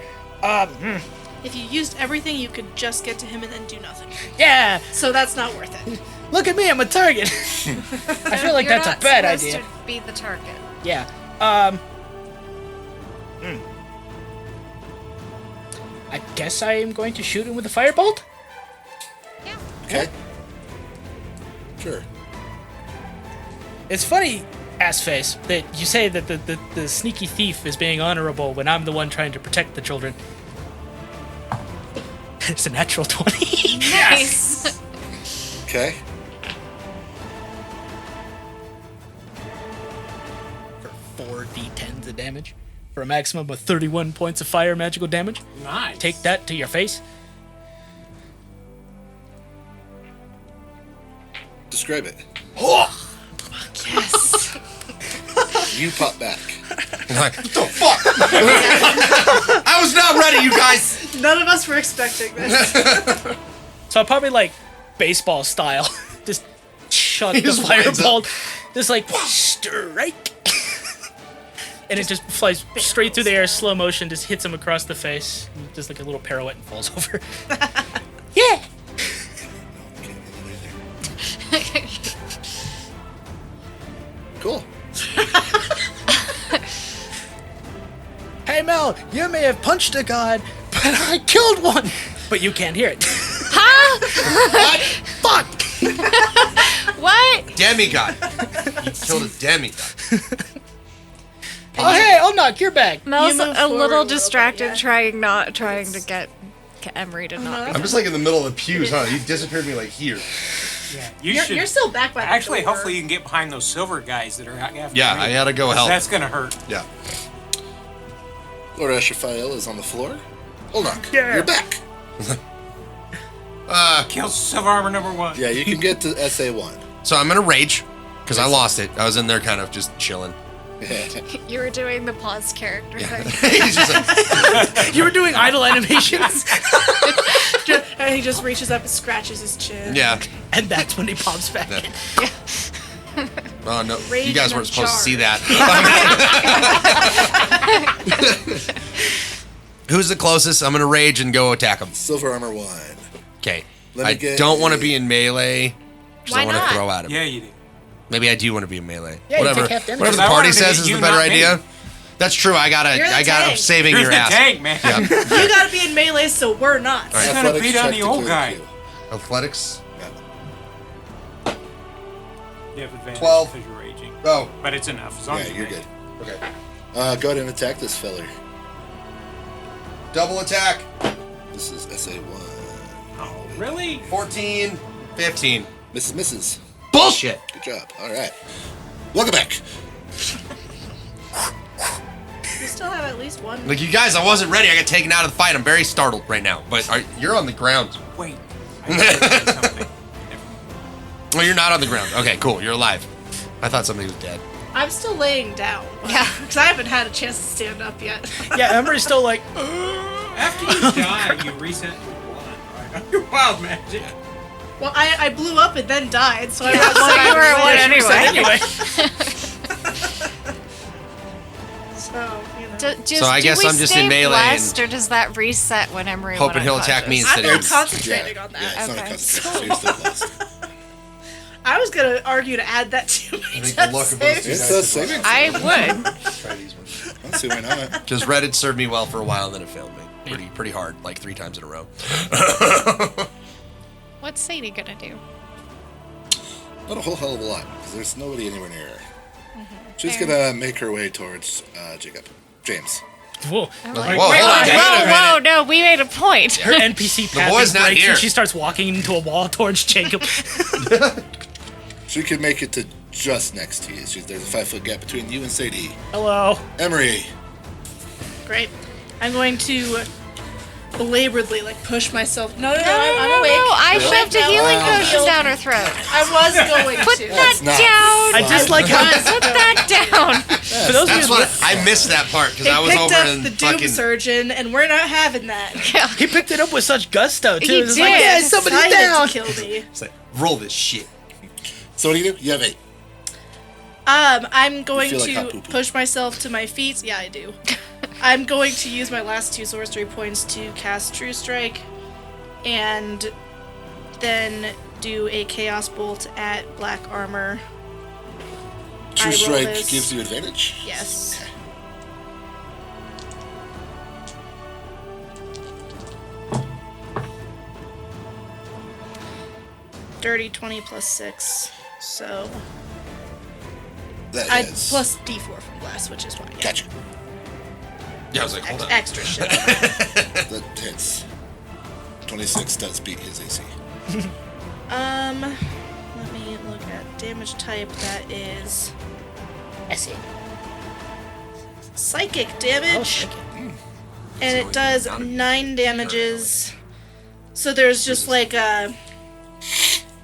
If you used everything, you could just get to him and then do nothing. Yeah! So that's not worth it. Look at me, I'm a target. I feel like You're that's a not bad supposed idea. to be the target. Yeah. I guess I am going to shoot him with a firebolt? Yeah. Okay. Sure. It's funny, assface, that you say that the sneaky thief is being honorable when I'm the one trying to protect the children. It's a natural 20. Nice. Okay. For 4d10s of damage. For a maximum of 31 points of fire magical damage. Nice. Take that to your face. Describe it. Yes. You pop back. Like, what the fuck? I was not ready, you guys. None of us were expecting this. So I'll probably like baseball style. Just chuck the just winds fireball. Just like strike. And it just flies straight through the air, slow motion, just hits him across the face. Just like a little pirouette and falls over. Yeah! Cool. Hey Mel, you may have punched a god, but I killed one! But you can't hear it. Huh? Fuck! What? Demigod. You killed a demigod. Oh hey, I'll knock your back. Mel's move a forward a little little distracted, bit, yeah. trying to get Emery to not be. I'm just like in the middle of the pews, huh? You disappeared me like here. Yeah, You're still back by the Actually, door. hopefully you can get behind those silver guys that are out after Yeah, me. I gotta go 'Cause help. That's gonna hurt. Yeah. Lord Ashrephael is on the floor. Olnak, you're back. Kill silver armor number 1. Yeah, you can get to SA1. So I'm gonna rage because I lost it. I was in there kind of just chilling. You were doing the pause character thing. He's just like, You were doing idle animations. And he just reaches up and scratches his chin. yeah. And that's when he pops back in. Oh no, Rage you guys in a weren't supposed to see jar. that. Who's the closest? I'm gonna rage and go attack him. Silver armor 1. Okay. Let me I get don't want a- to be in melee. 'Cause Why I want to not? throw at him. Yeah, you do. Maybe I do want to be in melee. Yeah, you whatever. take half damage. Whatever the I party wanted to says hit is the you, better not me. idea. That's true. I gotta. You're the I got. I'm tank. saving You're your the ass. tank, man. Yeah. You gotta be in melee, so we're not. All right. He's gonna Athletics beat on check the to old clear guy. queue. Athletics. You have advantage 12. because you're raging. Oh. But it's enough. As long Yeah, as you you're make good. it. Okay. Go ahead and attack this feller. Double attack. This is SA1. Oh, really? 14. 15. Misses. Bullshit. Good job. All right. Welcome back. You still have at least one. Like you guys, I wasn't ready. I got taken out of the fight. I'm very startled right now. But you're on the ground. Wait. I gotta say something. Well, you're not on the ground. Okay, cool. You're alive. I thought somebody was dead. I'm still laying down. Yeah. Because I haven't had a chance to stand up yet. Yeah, Emery's still like, After you die, you reset your blood, right? Your wild magic. Well, I blew up and then died, so I Yeah, got so one you were at one anyway. anyway. So, you know. So I guess I'm just in melee and- blessed, or does that reset when Emery went Hoping he'll attack me unconscious? instead I'm of not him. concentrating on that. Yeah, it's not a Okay. concentration. So you're still blessed. I was gonna argue to add that to my think the death luck of save. those two It's guys a is saving. I would. Try these ones. I don't see why not. Because Red had served me well for a while, and then it failed me. Pretty hard, like 3 times in a row. What's Sadie gonna do? Not a whole hell of a lot, because there's nobody anywhere near her. She's Fair. gonna make her way towards James. whoa. I'm Whoa, like, hold on, whoa, hang on a whoa, no, we made a point. Her NPC path boy's not breaks here. and she starts walking into a wall towards Jacob. She could make it to just next to you. There's a 5-foot gap between you and Sadie. Hello. Emery. Great. I'm going to belaboredly push myself. No, No, I'm awake. I shoved a healing Wow. potion down her throat. I was going Put to. That's not that down. I just like how Put that down. for those of That's you what I missed that part because They I was picked over up in the Doom fucking. Surgeon, and we're not having that. he picked it up with such gusto too. He It was like, did. yeah, somebody's Decided down. to kill me. It's like, roll this shit. So what do you do? You have 8. I'm going feel like hot to poo-poo. push myself to my feet. Yeah, I do. I'm going to use my last 2 sorcery points to cast True Strike, and then do a Chaos Bolt at Black Armor. True I roll strike this. gives you advantage. Yes. Dirty 20 plus 6, so That I is. plus D4 from blast, which is fine. Yeah. Gotcha. Yeah, I was like, hold on. Extra shit. That hits. 26 does beat his AC. Let me look at damage type. That is psychic damage, Oh, shit. and it does 9 damages. So there's just like a,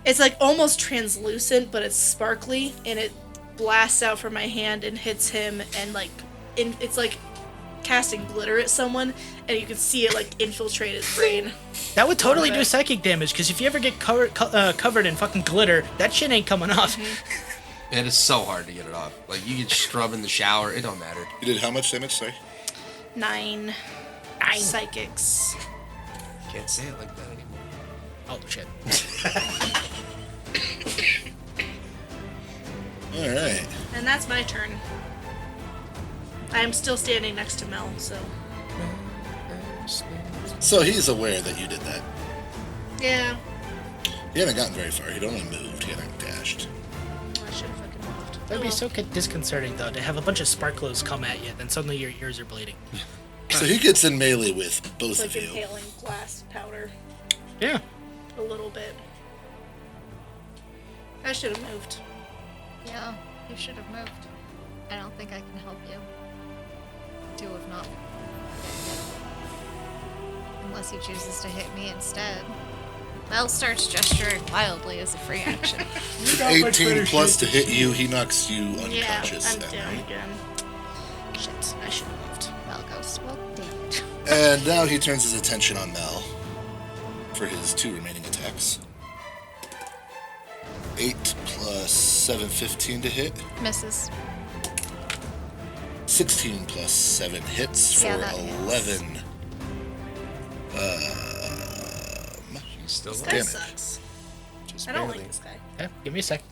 it's like almost translucent, but it's sparkly, and it blasts out from my hand and hits him, and it's like casting glitter at someone, and you can see it infiltrate his brain. That would totally do psychic damage because if you ever get covered in fucking glitter, that shit ain't coming off. It is so hard to get it off. Like, you get scrub in the shower, it don't matter. You did how much damage? Sorry. 9 psychics. Can't say it like that anymore. Oh shit. All right. And that's my turn. I'm still standing next to Mel, so. So he's aware that you did that. Yeah. He hadn't gotten very far. He'd only moved. He hadn't dashed. I should have fucking moved. That'd be so disconcerting though to have a bunch of sparklos come at you, then suddenly your ears are bleeding. So he gets in melee with both It's of like you. inhaling glass powder Yeah. a little bit. I should have moved. Yeah, you should have moved. I don't think I can help you. Do have not. Unless he chooses to hit me instead. Mel starts gesturing wildly as a free action. 18 plus to hit you. He knocks you Yeah, unconscious. I'm down Emery. again. Shit, I should have moved. Mel goes, well, damn it. And now he turns his attention on Mel for his 2 remaining attacks. 8 plus 7, 15 to hit. Misses. 16 plus 7 hits for Yeah, that hits. 11 Still This alive. guy Damn it. sucks. Just I don't barely. like this guy. Yeah, give me a sec.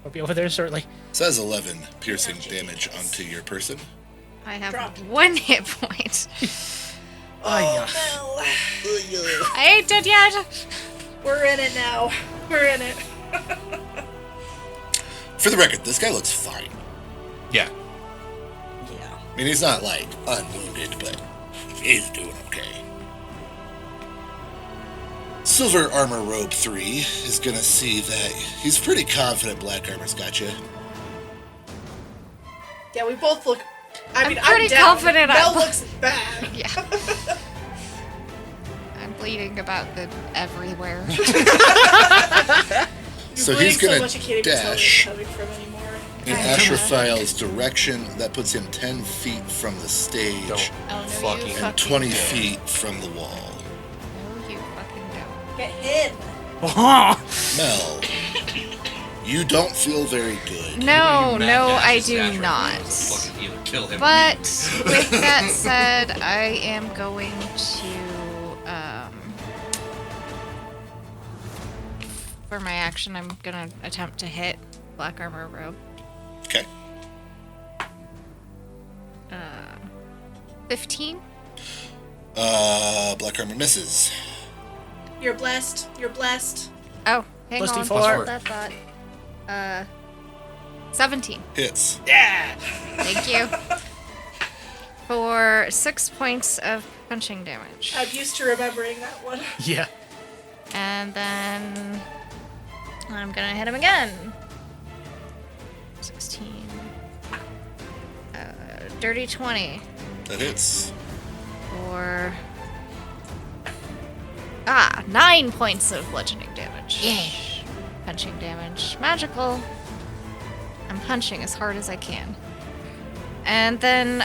I'll be over there shortly. Says 11 piercing damage onto your person. I have Dropped. 1 hit point. Oh, no. I ain't dead yet. We're in it now. We're in it. For the record, this guy looks fine. Yeah. Yeah. I mean, he's not like unwounded, but he's doing okay. Silver Armor Robe 3 is gonna see that he's pretty confident Black Armor's got you. Yeah, we both look. I mean, pretty I'm down. confident Mel I'm- looks bad. Yeah. I'm bleeding about everywhere. You're So bleeding he's gonna so much you can't even tell where dash. you're coming from anymore. In Ashrephael's direction, that puts him 10 feet from the stage Don't Oh, no, fucking. you and fucking 20 don't. feet from the wall. No, you fucking don't. Get him. Mel, you don't feel very good. No, Mad no, dash I is do natural. not. Fucking heal, kill him. But with that said, I am going to, for my action, I'm gonna attempt to hit Black Armor Robe. Okay. 15? Black Armor misses. You're blessed. You're blessed. Oh, hang Plus on. D4. Hold that thought. 17. Hits. Thank you. For 6 points of punching damage. I'm used to remembering that one. Yeah. And then I'm gonna hit him again. 16. Dirty 20 That hits. for 9 points of bludgeoning damage. Yay! Punching damage. Magical. I'm punching as hard as I can. And then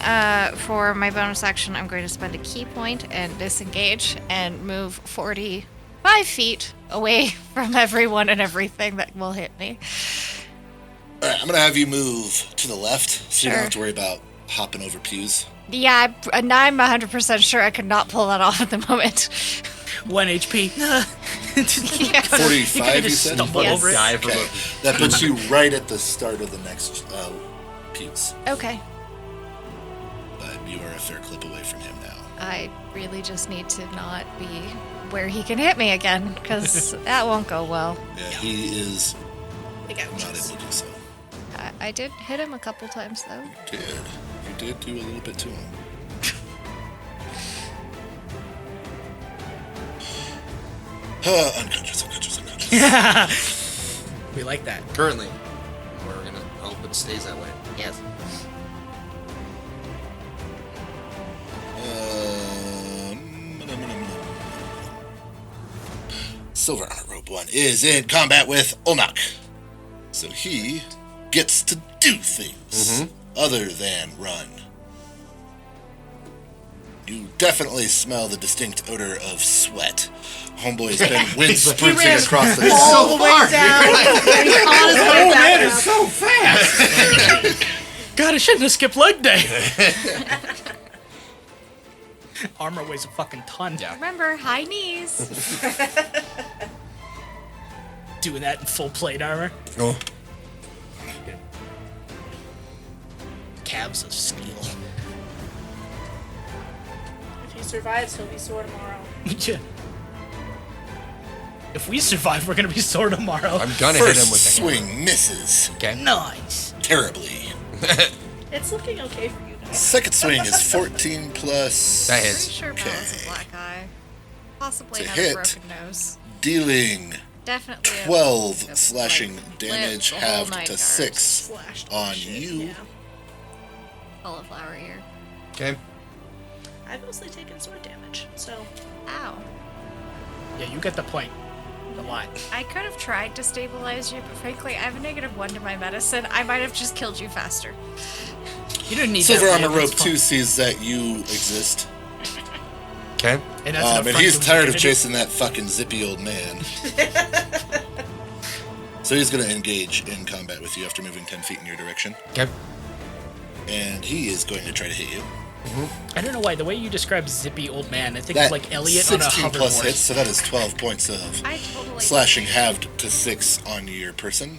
for my bonus action, I'm going to spend a key point and disengage and move 45 feet away from everyone and everything that will hit me. All right, I'm gonna have you move to the left, so you don't Sure. have to worry about hopping over pews. Yeah, I'm 100% sure I could not pull that off at the moment. 1 HP. Yeah. 45, you just said? stumble Yes. over it. Die from Okay, that puts you right at the start of the next pews. Okay. But you are a fair clip away from him now. I really just need to not be where he can hit me again, because that won't go well. Yeah, he is I got not able just. to do so. I did hit him a couple times, though. You did do a little bit to him. Unconscious. We like that. Currently, we're gonna hope it stays that way. Yes. Silver Armor Robe 1 is in combat with Olnak. So he gets to do things other than run. You definitely smell the distinct odor of sweat. Homeboy's been wind sprinting ran across the All the way down. And he's on his way back up. so fast! God, I shouldn't have skipped leg day. Armor weighs a fucking ton. Yeah. Remember, high knees. Doing that in full plate armor. Oh. Calves of steel. If he survives, he'll be sore tomorrow. Yeah. If we survive, we're gonna be sore tomorrow. I'm gonna hit him First with the hammer. swing misses Okay. Nice. terribly. It's looking okay for you guys. Second swing is 14 plus. That Pretty hits. sure Mel is Okay. a black eye. Possibly It's a another hit. broken nose. Dealing Definitely 12 a, slashing like, damage, the whole halved nine to yards. 6 Slashed on shit, you. Yeah. Cauliflower ear. Okay. I've mostly taken sword damage, so. Ow. Yeah, you get the point. A lot. I could have tried to stabilize you, but frankly, I have a -1 to my medicine. I might have just killed you faster. You didn't need Silver that Armor man, Rope it's 2 fine. sees that you exist. Okay. And that's an And affront he's to tired of humanity. chasing that fucking zippy old man. So he's going to engage in combat with you after moving 10 feet in your direction. Okay. And he is going to try to hit you. I don't know why. The way you describe zippy old man, I think That of like Elliot on a 16 hoverboard. plus hits, so that is 12 points of I totally slashing halved to 6 on your person.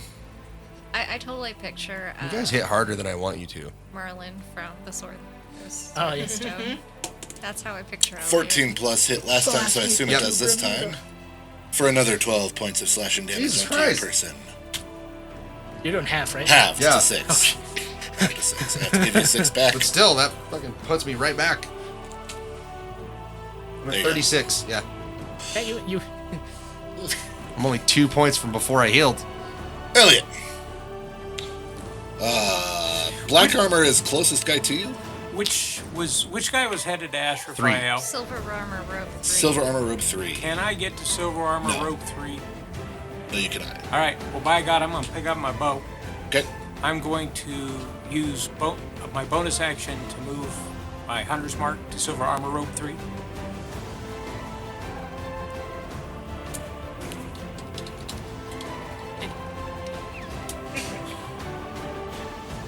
I totally picture You guys hit harder than I want you to. Merlin from the Sword. Oh, yes. Stone. That's how I picture Elliot. 14 plus hit last time, so I assume Yep. it does this time. For another 12 points of slashing damage Jesus onto your Christ. person. You're doing half, right? Halved Yeah. to 6. Halved to 6. I have to give you 6 back. But still, that fucking puts me right back. I'm There at you go. 36, yeah. Hey, you. I'm only 2 points from before I healed. Elliot. Black armor is closest guy to you. Which guy was headed to Ashrephael? Silver armor robe 3. Silver armor robe 3. Can I get to silver armor No. rope 3? No, you cannot. All right. Well, by God, I'm gonna pick up my bow. Okay. I'm going to use my bonus action to move my Hunter's Mark to silver armor rope 3.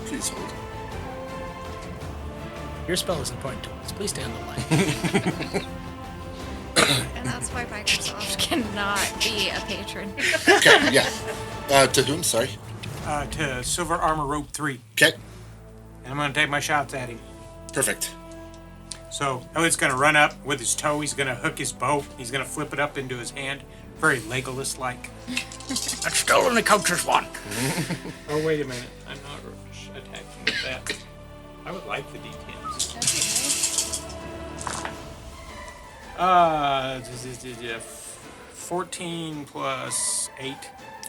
Please hold. Your spell is important to us. Please stay on the line. And that's why Microsoft cannot be a patron. Okay, yeah. To whom? Sorry. To silver armor rope 3. Okay. And I'm gonna take my shots at him. Perfect. So Elliot's gonna run up with his toe. He's gonna hook his bow. He's gonna flip it up into his hand, very Legolas-like. That still only counts as one. Oh wait a minute, I'm not attacking with that. I would like the D10s. That'd be nice. 14 plus 8,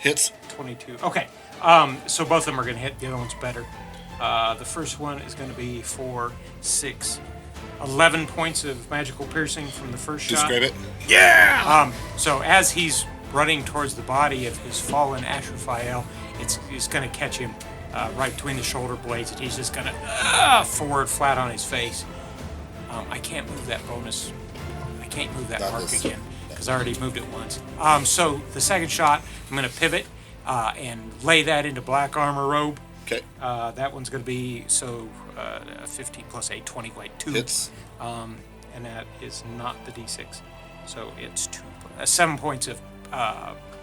Hits. 22. Okay, so both of them are gonna hit. The other one's better. The first one is gonna be 4, 6, 11 points of magical piercing from the first shot. Describe it. Yeah! So as he's running towards the body of his fallen Ashrephael, it's going to catch him right between the shoulder blades, and he's just going to forward flat on his face. I can't move that bonus. I can't move that That mark is- again because I already moved it once. So the second shot, I'm going to pivot and lay that into black armor robe. Okay. That one's going to be 15 plus 8, 20, like 2. Hits. And that is not the d6. So it's 7 points of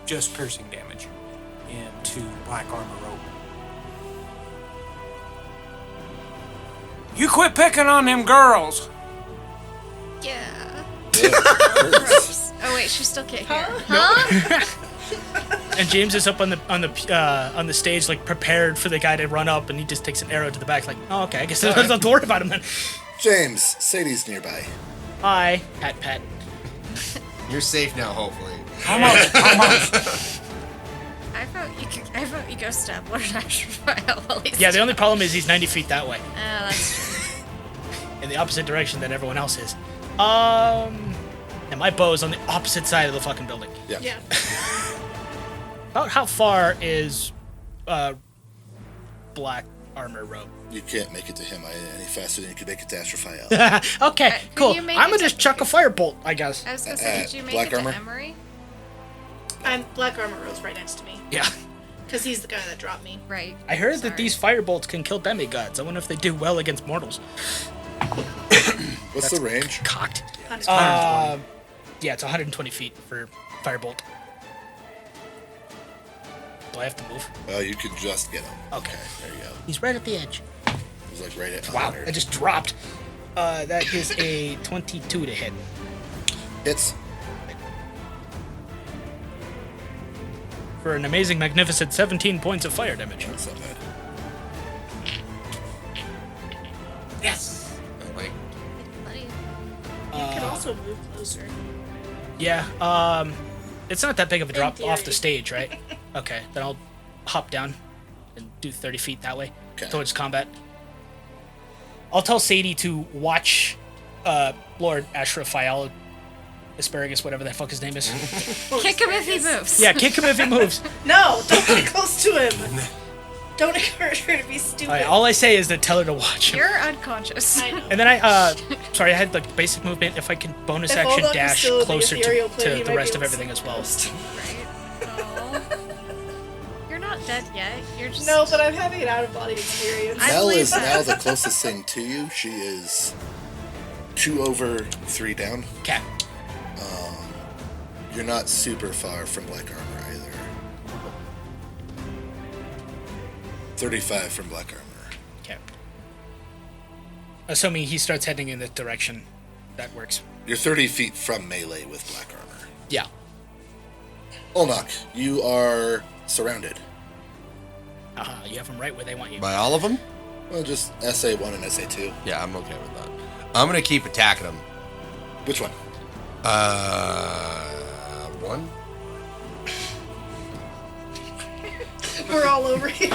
just piercing damage into black armor robe. You quit picking on them girls! Yeah. Yeah. Gross. Oh wait, she still can't hear. Huh? And James is up on the stage, like prepared for the guy to run up, and he just takes an arrow to the back, like, oh, okay, I guess I don't have to worry about him then. James, Sadie's nearby. Hi, pat. You're safe now, hopefully. Almost. I vote you go stab Lord Ashrephael while he's Yeah, the only problem is he's 90 feet that way, Oh, that's true. in the opposite direction that everyone else is. And my bow is on the opposite side of the fucking building. Yeah. Yeah. About how far is black armor robe? You can't make it to him any faster than you could make it to Ashrephael. Okay, Could cool. you make I'm it gonna to- just chuck a firebolt, I guess. I was gonna say, did you make black it to armor? Emery? Black armor robe's right next to me Yeah. because he's the guy that dropped me. Right. I heard that Sorry. these firebolts can kill demigods. I wonder if they do well against mortals. What's the range? Cocked. 120. Yeah, it's 120 feet for firebolt. Do I have to move? You can just get him. Okay. There you go. He's right at the edge. He's like right at Wow, 100. I just dropped. That is a 22 to hit. Hits. For an amazing, magnificent 17 points of fire damage. That's not bad. Yes! Like, Buddy. You could also move closer. Yeah, it's not that big of a drop theory. off the stage, right? Okay, then I'll hop down and do 30 feet that way Okay. towards combat. I'll tell Sadie to watch Lord Ashrephael, asparagus, whatever the fuck his name is. Kick him if he moves. Yeah, kick him if he moves. No, don't get close to him. Don't encourage her to be stupid. All right, all I say is to tell her to watch him. You're unconscious. I know. And then sorry, I had the basic movement. If I can bonus If action Oldok is dash still in the closer ethereal to plane, he the might rest be of able to everything as well. see Right? Aw. You're not dead yet. You're just No, but I'm having an out-of-body experience. I Mel believe is that. now the closest thing to you. She is 2 over 3 down. Okay. You're not super far from black armor either. 35 from black armor. Okay. Assuming he starts heading in that direction, that works. You're 30 feet from melee with black armor. Yeah. Olnok, you are surrounded. You have them right where they want you. By all of them? Well, just SA1 and SA2. Yeah, I'm okay with that. I'm gonna keep attacking them. Which one? One. We're all over here.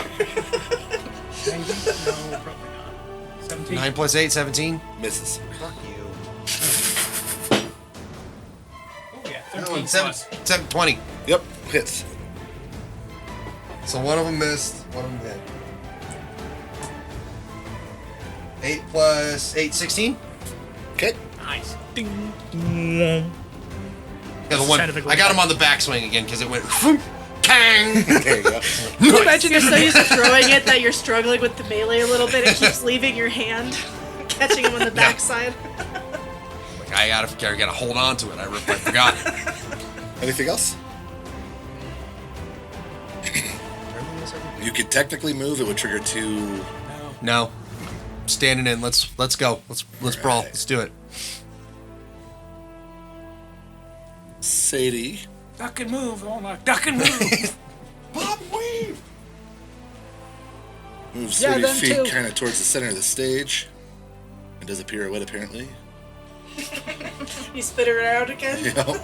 Maybe? No, probably not. 17. 9 plus 8, 17. Misses. Fuck you. Oh, yeah. No, 13 7, plus. 20. Yep, hits. So one of them missed, one of them hit. 8 plus 8, 16? Okay. Nice. Ding. Yeah, the one. I got him on the backswing again because it went kang. There you go. Imagine You're so used to throwing it that you're struggling with the melee a little bit. It keeps leaving your hand, catching him on the backside. Like, I gotta hold on to it. I forgot. Anything else? You could technically move. It would trigger 2. No. Standing in. Let's go. Let's brawl. Right. Let's do it. Sadie. Duck and move. Oh, my. Duck and move. Bob weave. Moves Yeah, 30 them feet too. kind of towards the center of the stage. And does a pirouette, apparently. You spit it out again. You know?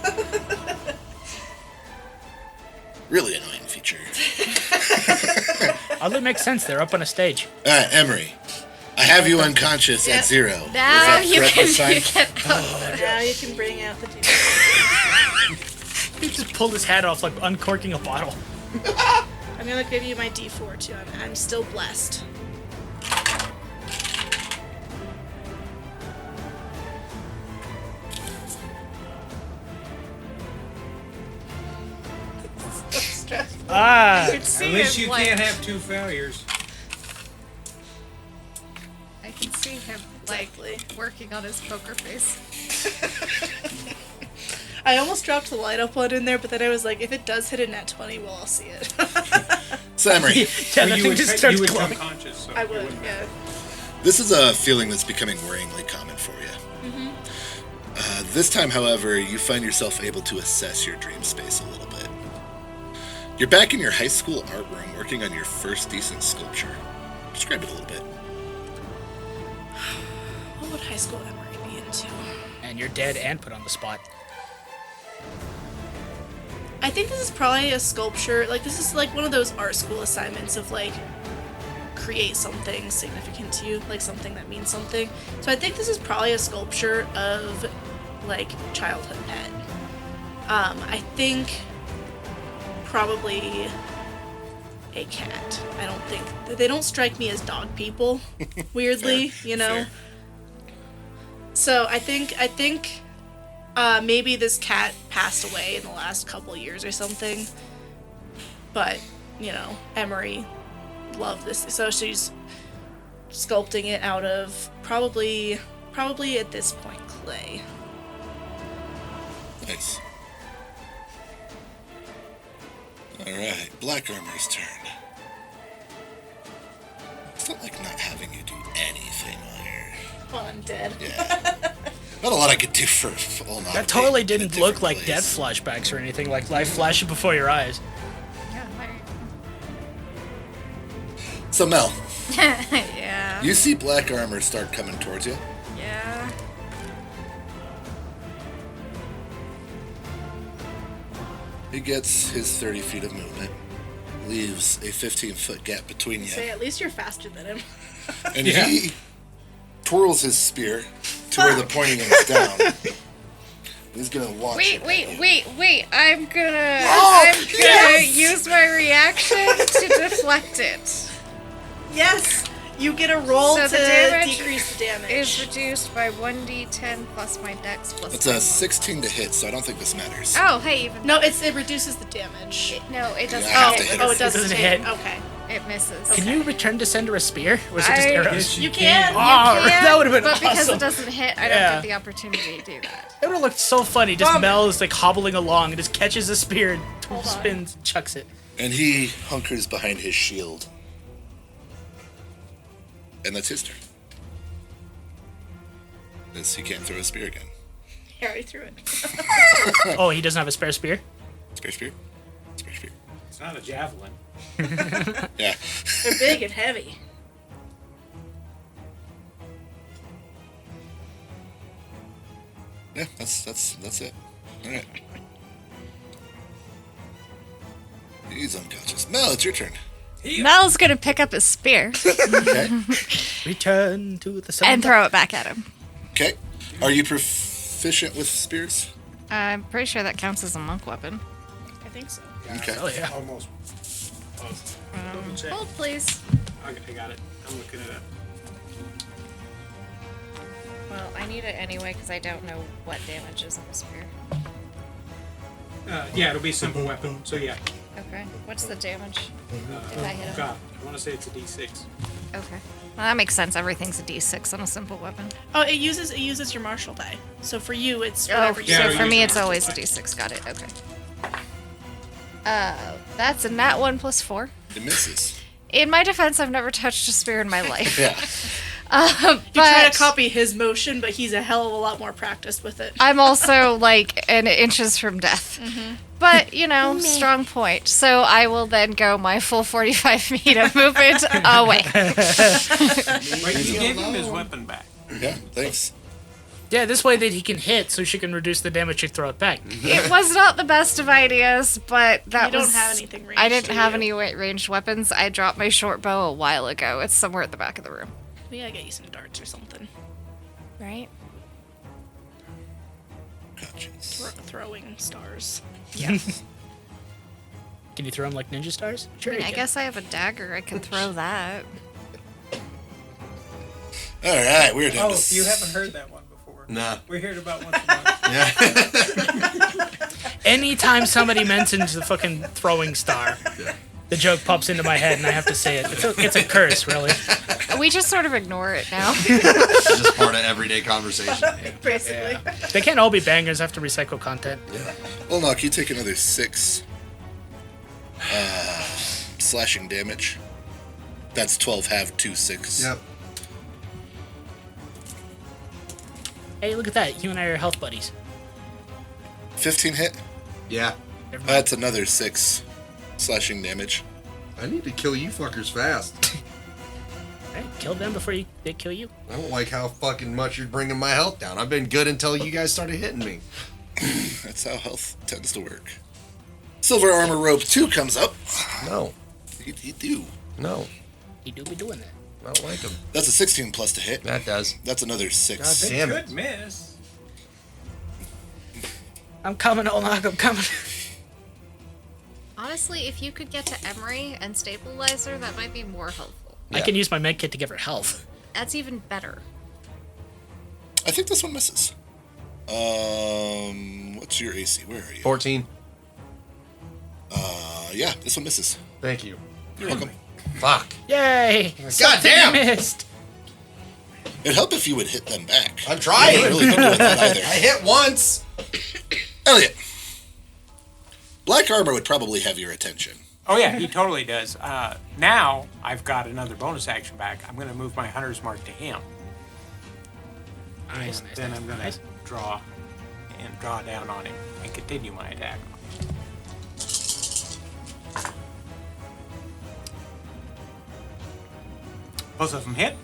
Really annoying feature. Oddly makes sense. They're up on a stage. Alright, Emery. I have you unconscious at 0. Is Now that you correct this time? can Now you can bring out the D4. He just pulled his hat off like uncorking a bottle. I'm gonna give you my D4 too. I'm still blessed. Ah. It's At least you can't have 2 failures. I can see him working on his poker face. I almost dropped the light up one in there, but then I was like, if it does hit a nat 20, well, I'll see it. So, Emery, Yeah, Or that you thing would, just starts you would glowing. become conscious. So I you would, wouldn't- yeah. this is a feeling that's becoming worryingly common for you. This time, however, you find yourself able to assess your dream space a little bit. You're back in your high school art room working on your first decent sculpture. Describe it a little bit. What would high school Emery be into? And you're dead and put on the spot. I think this is probably a sculpture. Like, this is like one of those art school assignments of like, create something significant to you, like something that means something. So I think this is probably a sculpture of like childhood pet. I think probably a cat. I don't think they don't strike me as dog people, weirdly, Fair, you know. fair. So I think maybe this cat passed away in the last couple years or something. But, you know, Emery loved this. So she's sculpting it out of probably at this point clay. Nice. Alright, Black Armor's turn. It's not like not having you do anything while you're... Well, I'm dead. Yeah. Not a lot I could do for all That totally didn't look like death flashbacks or anything, like life flashing before your eyes. Yeah, So Mel, yeah. you see Black Armor start coming towards you. Yeah. He gets his 30 feet of movement, leaves a 15-foot gap between you, Say, at least you're faster than him. and he twirls his spear to where the pointing is down. He's gonna launch it at you. Wait. I'm gonna yes! use my reaction to deflect it. Yes! You get a roll So to the damage decrease the damage. is reduced by 1d10 plus my dex plus. It's my a 16 to hit, so I don't think this matters. Oh, hey, even No, it reduces the damage. no, it doesn't. Yeah, I have hit. to hit Oh, her. it doesn't doesn't hit. hit. Okay. It misses. Can you return to sender a spear? Or is it just I- arrows? You can. Oh, that would have been But because awesome. it doesn't hit, I don't Yeah. get the opportunity to do that. It would have looked so funny. Just Mel is like hobbling along and just catches a spear and Hold on. spins, chucks it. And he hunkers behind his shield. And that's his turn. Because he can't throw a spear again. He already threw it. Oh, he doesn't have a spare spear? Spear, spear. Spear, spear. It's not a javelin. Yeah. They're big and heavy. Yeah, that's it. Alright. He's unconscious. Mel, it's your turn. Mel's gonna pick up his spear Okay. Return to the sun. and throw it back at him. Okay. Are you proficient with spears? I'm pretty sure that counts as a monk weapon. I think so. Okay. Oh, yeah. Almost. Double check. Hold, please. Okay, I got it. I'm looking it up. Well, I need it anyway because I don't know what damage is on the spear. Yeah, it'll be a simple weapon. So yeah. Okay. What's the damage? If I hit him? God, I want to say it's a D6. Okay. Well, that makes sense. Everything's a d6 on a simple weapon. Oh, it uses your martial die. So for you, it's Oh, whatever you Yeah, so we for use me it it's on always a the d6. Got it. Okay. That's a nat 1 plus 4. It misses. In my defense, I've never touched a spear in my life. Yeah. You try But to copy his motion, but he's a hell of a lot more practiced with it. I'm also like inches from death. But, you know, strong point. So I will then go my full 45 feet of movement away. Wait, you gave him his weapon back. Yeah, thanks. Yeah, this way that he can hit so she can reduce the damage to throw it back. It was not the best of ideas, but that You don't was... have anything ranged, I didn't do have you? any ranged weapons. I dropped my short bow a while ago. It's somewhere at the back of the room. We gotta get you some darts or something. Right? Throwing stars. Yeah. Can you throw him like ninja stars? Sure. I mean, you I can. guess I have a dagger. I can throw that. Alright, we're down Oh, to you haven't heard that one before. Nah. We hear it about once a month. Anytime somebody mentions the fucking throwing star, the joke pops into my head and I have to say it. It's a curse, really. We just sort of ignore it now. It's just part of everyday conversation. Basically. They can't all be bangers. I have to recycle content. Well, knock, you take another 6 slashing damage. That's 12 half 2 6. Yep. Hey, look at that. You and I are health buddies. 15 hit. Yeah. Never mind. That's another 6 slashing damage. I need to kill you fuckers fast. Right, kill them before they kill you. I don't like how fucking much you're bringing my health down. I've been good until you guys started hitting me. That's how health tends to work. Silver Armor Rope 2 comes up. No. You do. No. You do be doing that. I don't like them. That's a 16 plus to hit. That does. That's another 6. God damn it. Could miss. I'm coming, Olnak. I'm coming. Honestly, if you could get to Emery and Stabilizer, that might be more helpful. I Yeah. can use my med kit to give her health. That's even better. I think this one misses. What's your AC? Where are you? 14. Yeah, this one misses. Thank you. You're welcome. Fuck. Yay! God damn! Missed. It'd help if you would hit them back. I'm trying. You haven't really been doing that either. I hit once. Elliot. Black armor would probably have your attention. Oh yeah, he totally does. Now I've got another bonus action back. I'm going to move my hunter's mark to him. Nice, And nice, then nice, I'm going to nice. draw down on him and continue my attack. Both of them hit.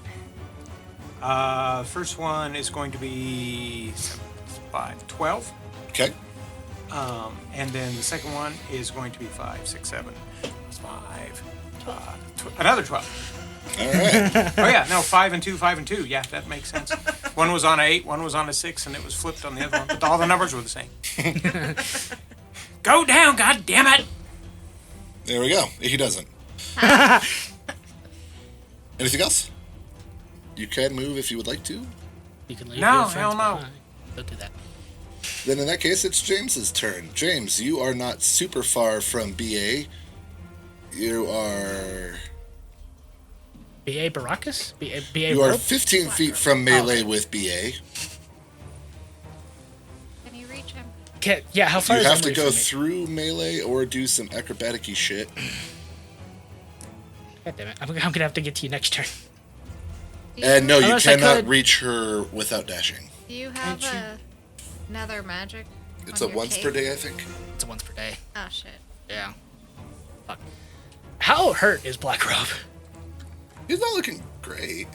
First one is going to be 12. Okay. And then the second one is going to be 5, 6, 7. That's 5. Another 12. All right. Oh yeah, no, 5 and 2, 5 and 2. Yeah, that makes sense. One was on 8, one was on a 6, and it was flipped on the other one. But all the numbers were the same. Go down, god damn it! There we go. He doesn't. Anything else? You can move if you would like to. You can leave No, your friends hell no. behind. Don't do that. Then in that case, it's James's turn. James, you are not super far from BA. You are... B.A. Baracus? B.A. You are Rope? 15 feet from melee with BA. Can you reach him? Yeah, how far You is have to Emery go from me? through melee or do some acrobatic-y shit. God damn it. I'm gonna have to get to you next turn. And no, you Unless I cannot could- reach her without dashing. Do you have another magic? It's on a your once cape? per day, I think. It's a once per day. Oh shit. Yeah. Fuck. How hurt is Black Robe? He's not looking great.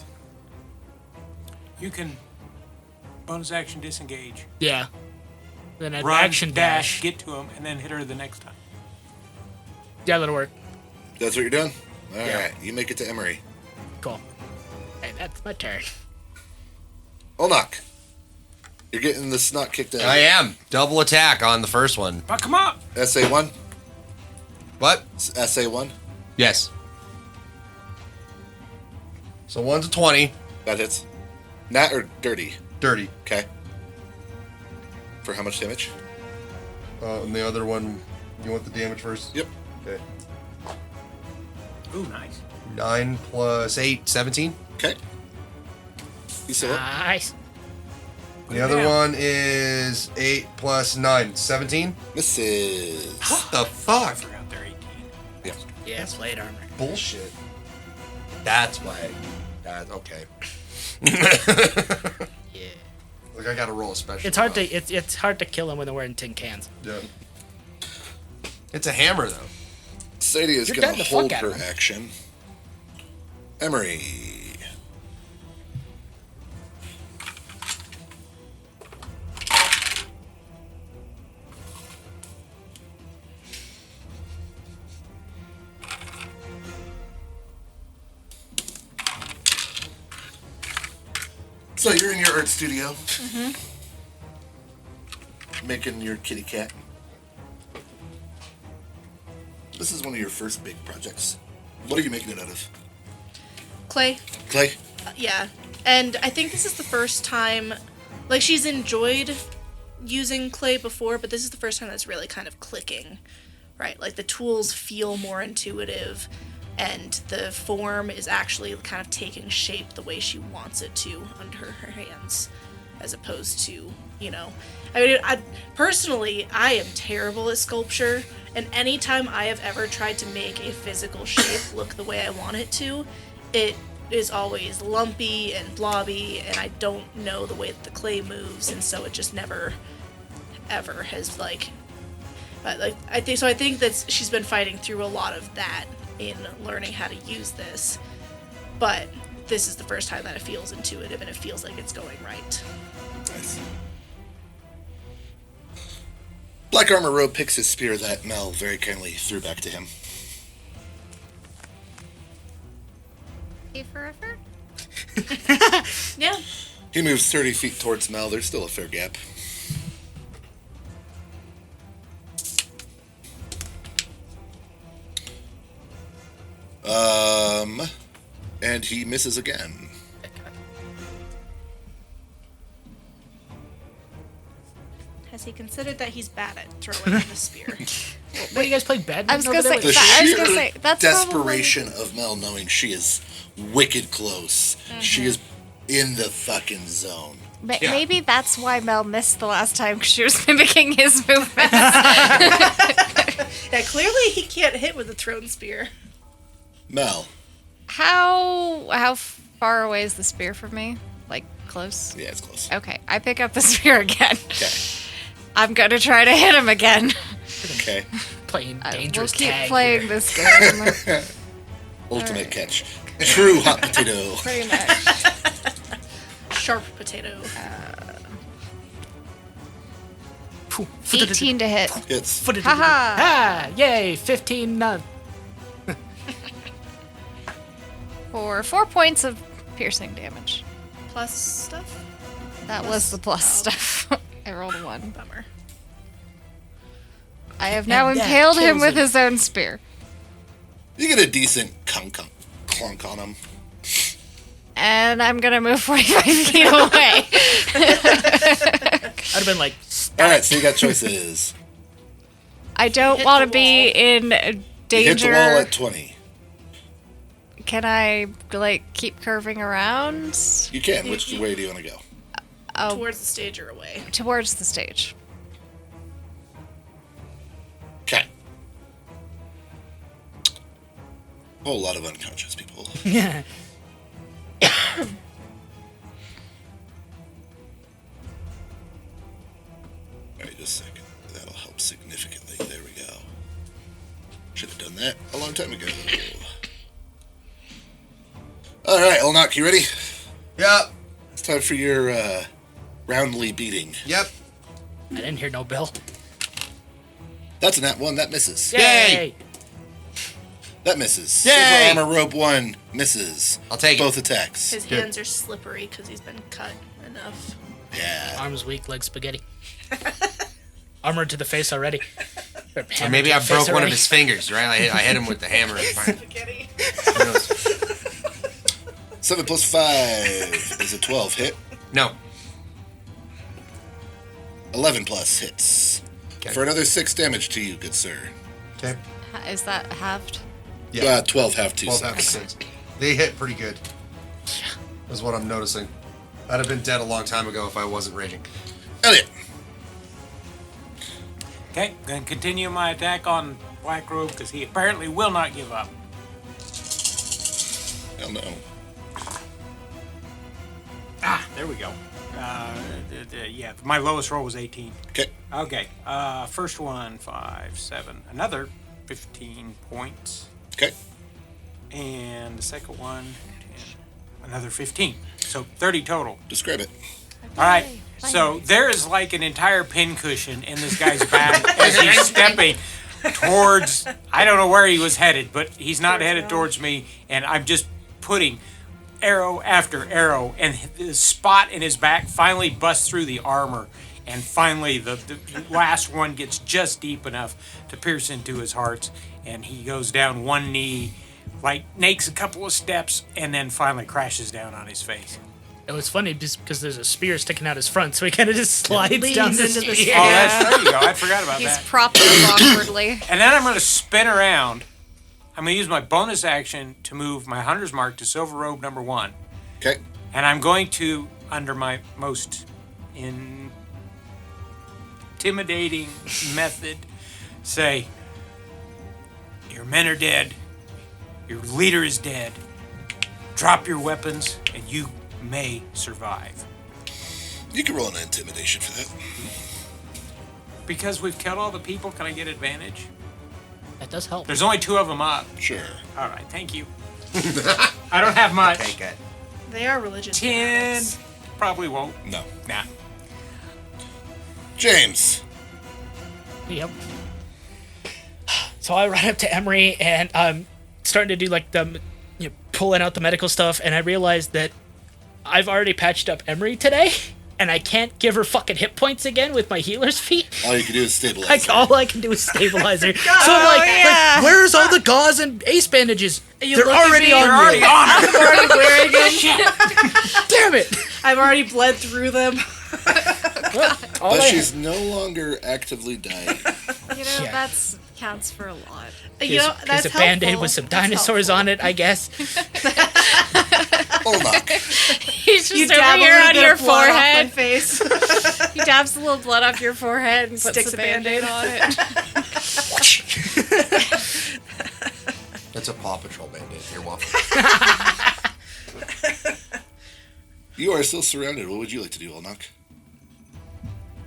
You can bonus action disengage. Yeah. Then an Run, action dash. get to him, and then hit her the next time. Yeah, that'll work. That's what you're doing? All right, Yeah. you make it to Emery. Cool. Hey, that's my turn. Olnak. You're getting the snot kicked out. I am. Double attack on the first one. Fuck him up! SA1? What? SA1? Yes. So one's a 20. That hits. Nat or dirty? Dirty. Okay. For how much damage? And the other one, you want the damage first? Yep. Okay. Ooh, nice. 9 plus 8, 17. Okay. You saw it? Nice. The other one is 8 plus 9, 17. Misses. What the fuck? I forgot they're 18. Yeah. Yeah, plate armor. Bullshit. That's why. That's okay. Yeah. Like I gotta roll a special. It's hard to it's hard to kill him when they're wearing tin cans. Yeah. It's a hammer though. Sadie is You're going dead to the hold fuck out her of him. action. Emery. So you're in your art studio. Making your kitty cat. This is one of your first big projects. What are you making it out of? Clay. Clay? Yeah. And I think this is the first time, like, she's enjoyed using clay before, but this is the first time that's really kind of clicking, right? Like, the tools feel more intuitive, and the form is actually kind of taking shape the way she wants it to under her hands, as opposed to, you know. I mean, personally, I am terrible at sculpture, and anytime I have ever tried to make a physical shape look the way I want it to, it is always lumpy and blobby, and I don't know the way that the clay moves, and so it just never, ever has I think that she's been fighting through a lot of that in learning how to use this, but this is the first time that it feels intuitive and it feels like it's going right. Nice. Black Armor Robe picks his spear that Mel very kindly threw back to him. Stay forever? Yeah. He moves 30 feet towards Mel. There's still a fair gap. And he misses again. Has he considered that he's bad at throwing the spear? What, you guys play badminton I was over gonna there? say- The I was sheer gonna say, that's desperation of Mel knowing she is wicked close. She is in the fucking zone. Maybe that's why Mel missed the last time, because she was mimicking his movements. Yeah, clearly he can't hit with a thrown spear. Mel. How far away is the spear from me? Like, close? Yeah, it's close. Okay, I pick up the spear again. Okay. I'm gonna try to hit him again. Okay. Playing We'll dangerous keep tag playing here. this game. Ultimate catch. True hot potato. Pretty much. Sharp potato. 18 to hit. It's Haha. Ah, yay, 15 For 4 points of piercing damage. Plus stuff? That was the plus stuff. I rolled a 1. Bummer. I have now And that impaled him kills with him. his own spear. you get a decent clunk on him. And I'm going to move 45 feet away. I'd have been like, All right, so you got choices. I don't Hit want to the be in You hit danger. the wall at 20. Can I, like, keep curving around? You can. Which way do you want to go? Oh, Towards the stage or away. towards the stage. Okay. Whole lot of unconscious people. yeah. All right, just a second. That'll help significantly. There we go. Should have done that a long time ago. All right, Elnock, you ready? Yep. It's time for your roundly beating. Yep. I didn't hear no bell. That's a nat 1. That misses. Yay! That misses. Yay! Silver armor rope 1 misses. I'll take Both attacks. His hands are slippery because he's been cut enough. Yeah. Arms weak, legs spaghetti. Armor to the face already. Or Hammer maybe to I the face broke one of already. his fingers, right? I hit him with the hammer. Spaghetti. 7 plus 5 is a 12 hit. No. 11 plus hits. Okay. For another 6 damage to you, good sir. Okay. Is that halved? Yeah. 12 have 2 12 half 6. They hit pretty good. Is what I'm noticing. I'd have been dead a long time ago if I wasn't raging. Elliot. Okay, gonna continue my attack on Black Robe because he apparently will not give up. Hell no. Ah, there we go. Yeah, my lowest roll was 18. Okay. Okay, first one, 5, 7. Another 15 points. Okay. And the second one, 10. Another 15. So 30 total. Describe it. All right. So there is like an entire pincushion in this guy's back as he's stepping towards, I don't know where he was headed, but he's not headed towards me. And I'm just putting arrow after arrow. And the spot in his back finally busts through the armor. And finally the last one gets just deep enough to pierce into his heart. And he goes down one knee, like makes a couple of steps, and then finally crashes down on his face. It was funny just because there's a spear sticking out his front, so he kind of just slides down the into the spear. Oh, there you go. I forgot about He's that. propped up awkwardly. And then I'm going to spin around. I'm going to use my bonus action to move my Hunter's Mark to Silver Robe number 1. Okay. And I'm going to, under my most intimidating method, say, your men are dead. Your leader is dead. Drop your weapons, and you may survive. You can roll an intimidation for that. Because we've killed all the people, can I get advantage? That does help. There's only 2 of them up. Sure. All right, thank you. I don't have much. Take it. They are religious 10. fanatics. Probably won't. No. Nah. James. Yep. So I run up to Emery and I'm starting to do like pulling out the medical stuff, and I realized that I've already patched up Emery today, and I can't give her fucking hit points again with my healer's feet. All you can do is stabilize. Like her. all I can do is stabilize her. So I'm like, where's all the gauze and ace bandages? They're already on me. I'm already wearing them. Damn it! I've already bled through them. All But I she's no longer actively dying. You know, Yeah. that's counts for a lot. You know, There's that's a band-aid helpful. with some That's dinosaurs helpful. on it, I guess. Olnock. He's just You over dab a here little on bit your of blood off my forehead. face. He dabs a little blood off your forehead and puts Sticks a a Band-Aid. Band-Aid on it. That's a Paw Patrol Band-Aid. You're welcome. You are still surrounded. What would you like to do, Olnock?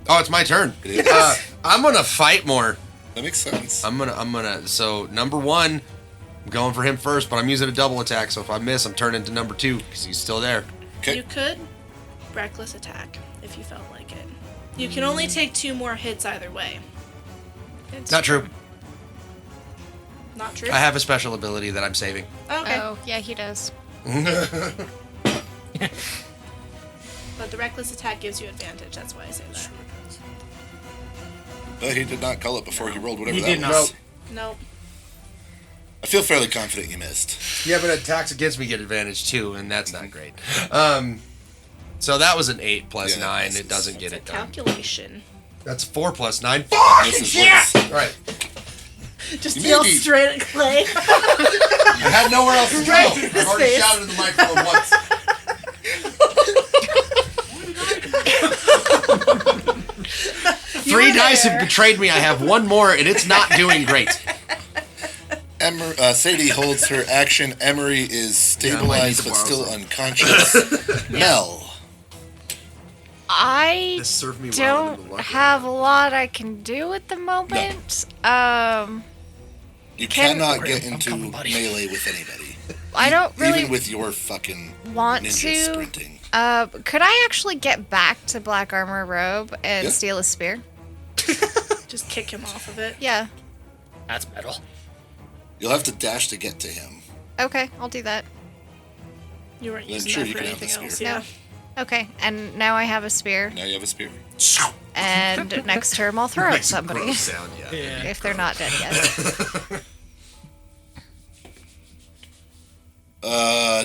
Oh, it's my turn. It is. I'm gonna fight more. That makes sense. I'm gonna. So number 1, I'm going for him first, but I'm using a double attack. So if I miss, I'm turning to number 2 because he's still there. Okay. You could reckless attack if you felt like it. You can only take 2 more hits either way. Not true. Not true? I have a special ability that I'm saving. Okay. Oh, yeah, he does. But the reckless attack gives you advantage. That's why I say that. But he did not call it before he rolled whatever He that did was. not. Nope. I feel fairly confident you missed. Yeah, but attacks against me get advantage too, and that's not great. So that was an 8 plus 9. misses. It doesn't get it done. Calculation. That's 4 plus 9. Misses once. All right. Just You yell may be- straight at Clay. I had nowhere else to go. Right in I've his already face. shouted in the microphone once. Three dice have betrayed me. I have one more, and it's not doing great. Sadie holds her action. Emery is Yeah, I might need stabilized to but borrow still some. unconscious. Mel. I This served me well in the don't luck have a lot I can do at the moment. You Can- cannot get I'm into coming, buddy. melee with anybody. I don't really Even with your fucking want ninja to. sprinting. Could I actually get back to Black Armor Robe and Yeah. steal a spear? Just kick him off of it. Yeah. That's metal. You'll have to dash to get to him. Okay, I'll do that. You weren't Then using sure, that you for can have anything the else, spear. yeah. Okay, and now I have a spear, Now you have a spear. and next turn I'll throw at somebody Gross sound, yeah. Yeah. if they're not dead yet.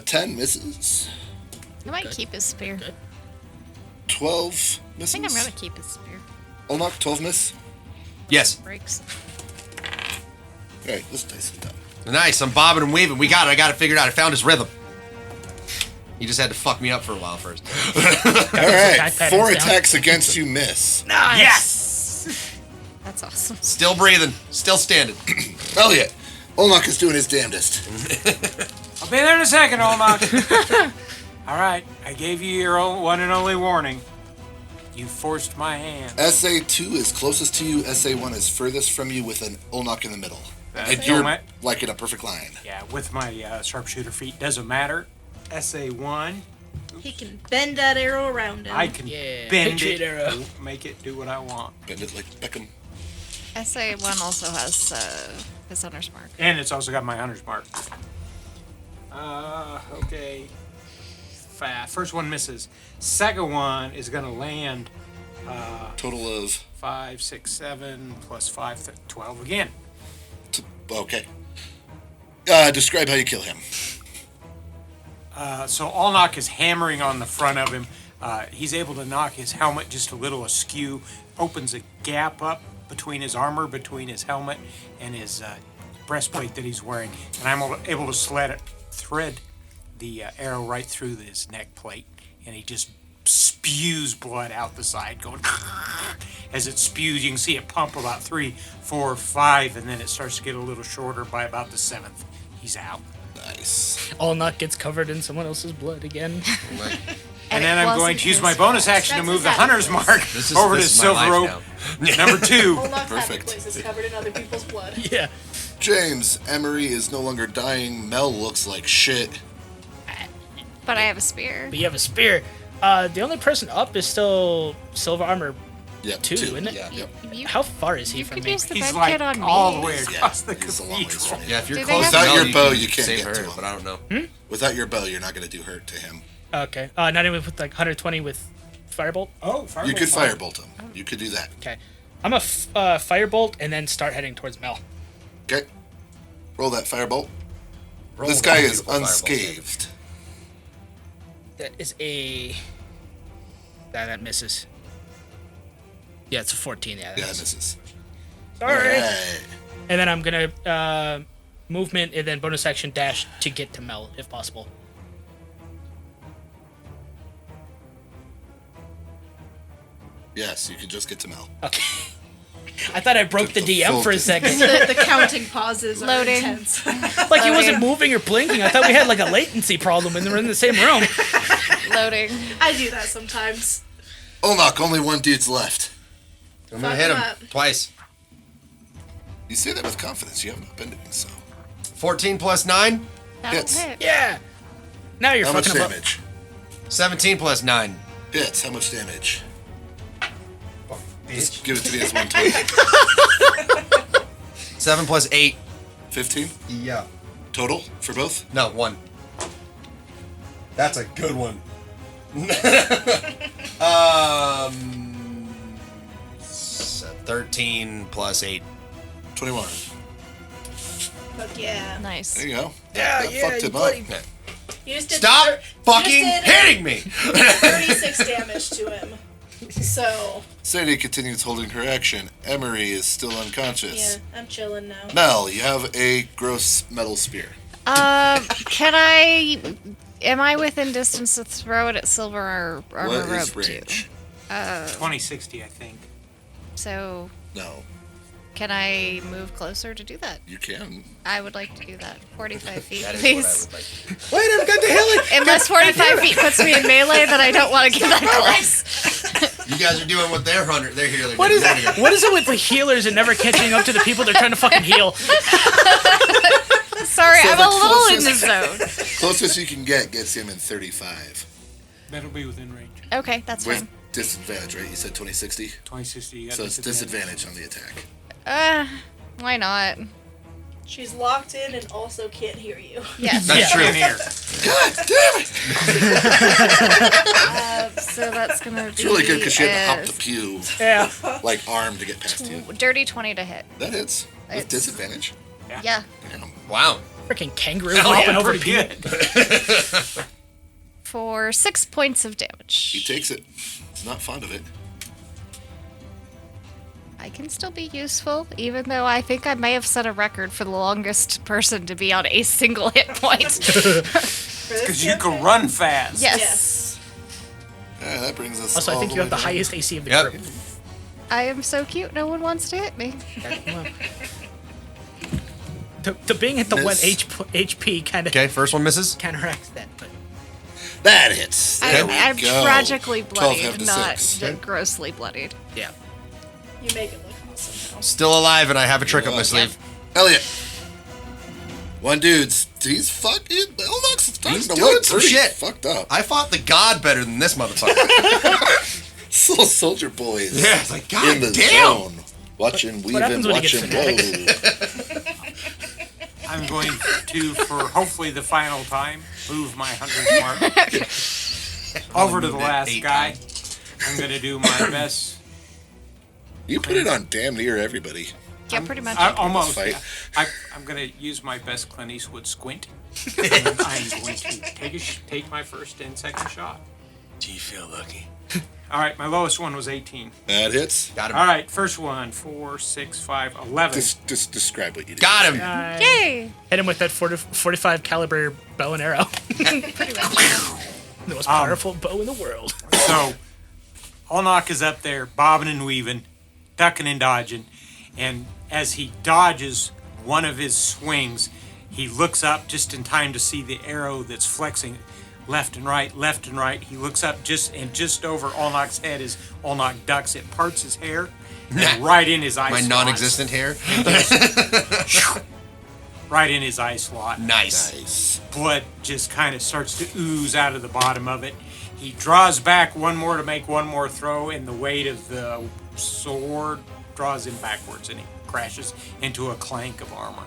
10 misses. I might keep his spear. 12 I misses. think I'm gonna keep his spear. Olnok, 12 miss. Yes. Breaks. Alright, this dice is done. Nice. I'm bobbing and weaving. We got it. I got it figured out. I found his rhythm. He just had to fuck me up for a while first. Alright, Back 4 patterns down. attacks against you miss. Yes! That's awesome. Still breathing. Still standing. Elliot, Olnok is doing his damnedest. I'll be there in a second, Olmok. All right, I gave you your own one and only warning. You forced my hand. SA2 is closest to you, SA1 is furthest from you with an Olnok in the middle. That's And you're my- like in a perfect line. Yeah, with my sharpshooter feet, doesn't matter. SA1, He can bend that arrow around him. I can Yeah, bend Patriot it, arrow. make it do what I want. Bend it like Beckham. SA1 also has his hunter's mark. And it's also got my hunter's mark. Okay. First one misses. Second one is going to land Total of 5, 6, 7, plus 5, 12 again. okay. Describe how you kill him. So Olnok is hammering on the front of him. He's able to knock his helmet just a little askew, opens a gap up between his armor, between his helmet and his breastplate that he's wearing, and I'm able to thread the arrow right through his neck plate, and he just spews blood out the side, going as it spews. You can see it pump about 3, 4, 5, and then it starts to get a little shorter. By about the 7th, he's out. Nice. Olnok gets covered in someone else's blood again. And it then I'm going wasn't to use his my bonus fault. action to That's move the exactly hunter's what mark This is- over to this is my silver life rope. Number 2. Olnok's happy Perfect. place is covered in other people's blood. Yeah. James, Emery is no longer dying. Mel looks like shit. But I have a spear. But you have a spear. The only person up is still Silver Armor. Yep, 2, 2. isn't it? Yeah, yep. You, How far is he you from could me? use the He's bed like kit on me. all the way Yeah, across the he's a long ways cathedral. from you. Yeah, if you're Do they close have- to Without Mel, your bow, you can't save get her, to him. but I don't know. Without your bow, you're not going to do hurt to him. Okay. Not even with like 120 with Firebolt? Oh, You could firebolt him. You could do that. Okay. I'm a Firebolt and then start heading towards Mel. Okay. Roll that firebolt. Roll This that guy is beautiful fireball. unscathed. That is a... That misses. Yeah, it's a 14. Yeah, that Yeah, that misses. misses. Sorry. Alright. And then I'm going to movement and then bonus action dash to get to Mel if possible. Yes, you could just get to Mel. Okay. I thought I broke the The DM full for a distance. second. The counting pauses are Loading. intense. Like he wasn't moving or blinking. I thought we had like a latency problem and they were in the same room. Loading. I do that sometimes. Olnok, only one dude's left. I'm gonna Fuck hit him him up. twice. You say that with confidence. You have not been doing so. 14 plus 9, That'll Hits. hit. Yeah. Now you're How much fucking him up. damage? 17 plus 9. Hits. How much damage? Bitch. Just give it to me as one total. 7 plus 8. 15 Yeah. total for both? No, 1. That's a good one. 13 plus 8. 21. Fuck yeah. Nice. There you go. That fucked him up. You just did Stop fucking hitting me! 36 damage to him. So. Sadie continues holding her action. Emery is still unconscious. Yeah, I'm chilling now. Mel, you have a gross metal spear. Can I? Am I within distance to throw it at Silver or Armor What is Rope too? range? 2060, I think. So No, can I move closer to do that? you can. I would like to do that. 45 feet, That is please. what I would like to do. Wait, I've got the heli! Unless 45 feet puts me in melee, then I don't want to get that close. You guys are doing what they're healing. What is that? What is it with the healers and never catching up to the people they're trying to fucking heal? Sorry, So I'm the a little in the closest- zone. Closest you can get gets him in 35. That'll be within range. Okay, that's With fine. disadvantage, right? You said 2060? 2060, you got So it's disadvantage on the attack. Why not? She's locked in and also can't hear you. Yes. That's true. In here. God damn it! So that's gonna be It's really good because she had to hop the pew, Yeah. like arm, to get past you. dirty 20 to hit. That hits. With It's- disadvantage. Yeah. Damn. Wow. Freaking kangaroo Oh, hopping yeah, over the pretty pew. good. For 6 points of He damage. takes it. He's not fond of it. I can still be useful, even though I think I may have set a record for the longest person to be on a single hit point. Because you can run fast. Yes. Yeah, that brings us. Also, I all think you have the way highest AC of the Yep. group. I am so cute, no one wants to hit me. To being at the Miss. 1 HP kind of Okay, first one misses. counteracts that. But down. That hits. There we I'm go. tragically 12 half bloodied, to not 6. grossly bloodied. yeah. You make it look awesome now. Still alive, and I have a trick up my sleeve. Elliot. One dude's. He's fucking. Elnox starting He's to doing look some pretty shit. fucked up. I fought the god better than this motherfucker. Little soldier boys. Yeah, it's like, In god the damn! zone. Watching, weaving, happens when he gets watching, whoa. I'm going to, for hopefully the final time, move my 100 mark over to the last Eight guy. times. I'm going to do my best. You put it on damn near everybody. Yeah, pretty much. Almost. Fight. Yeah. I'm going to use my best Clint Eastwood squint. And I'm going to take my first and second shot. Do you feel lucky? All right, my lowest one was 18. That hits. Got him. All right, first one, 4, 6, 5, 11. Just describe what you did. Got him. Yay! Hit him with that 45 caliber bow and arrow. Pretty much. The most powerful bow in the world. So, Olnock is up there, bobbing and weaving, ducking and dodging, and as he dodges one of his swings, he looks up just in time to see the arrow that's flexing left and right, left and right. He looks up just over Olnock's head as Olnock ducks. It parts his hair and right in his eye My slot. non-existent hair. Right in his eye slot. Nice. Nice. Blood just kind of starts to ooze out of the bottom of it. He draws back one more to make one more throw, and the weight of the sword draws him backwards, and he crashes into a clank of armor.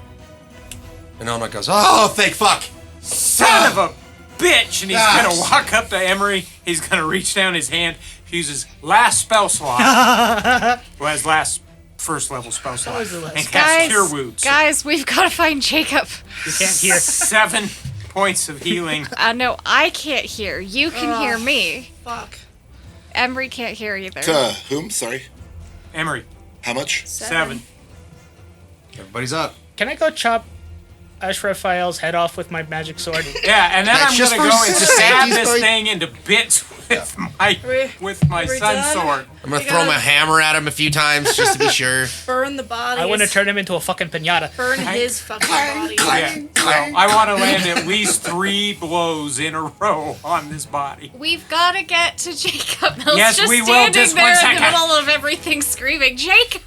And Elnock goes, oh, thank fuck. Son of a bitch! And he's Ah. gonna walk up to Emery. He's gonna reach down his hand, use his last spell slot. Well, his first level spell slot. was the last And cast Cure Wounds. Guys, we've got to find Jacob. You can't hear. 7 points of healing. No, I can't hear. You can hear me. Fuck. Emery can't hear either. To whom? Sorry. Emery, How much? 7. Everybody's up. Can I go chop Ashrephael's head off with my magic sword? Yeah, and then That's I'm just gonna for go and safety's stab this sake. thing into bits with my Are we sun's done? sword. I'm gonna You throw gotta- my hammer at him a few times just to be sure. Burn the body. I want to turn him into a fucking pinata. Burn his fucking body. Yeah. So I want to land at least 3 blows in a row on this body. We've got to get to Jacob. Mel's Yes, just we will. standing Just one there in the second. middle of everything screaming, Jacob!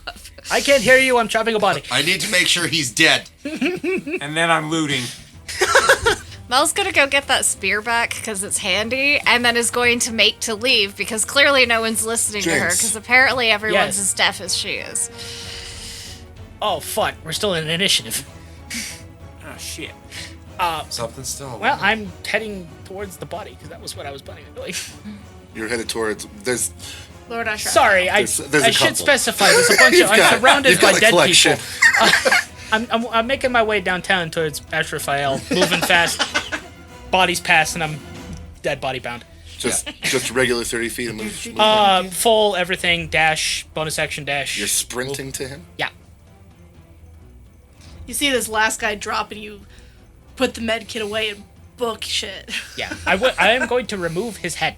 I can't hear you. I'm chopping a body. I need to make sure he's dead. And then I'm looting. Mel's gonna go get that spear back because it's handy, and then is going to make to leave because clearly no one's listening to her Jinx. because apparently everyone's Yes. as deaf as she is. Oh, fuck. We're still in initiative. Oh, shit. Something's still. Well, I'm heading towards the body because that was what I was planning on doing. You're headed towards. There's. Lord Ashrephael. Sorry, There's a I should couple. specify. There's a bunch of. You've I'm got- surrounded you've got by a dead collection. people. I'm making my way downtown towards Ashrephael, moving fast. Body's passed, and I'm dead body bound. Just regular 30 feet and move. Full everything, dash, bonus action dash. You're sprinting to him? Yeah. You see this last guy drop and you put the med kit away and book shit. Yeah. I am going to remove his head.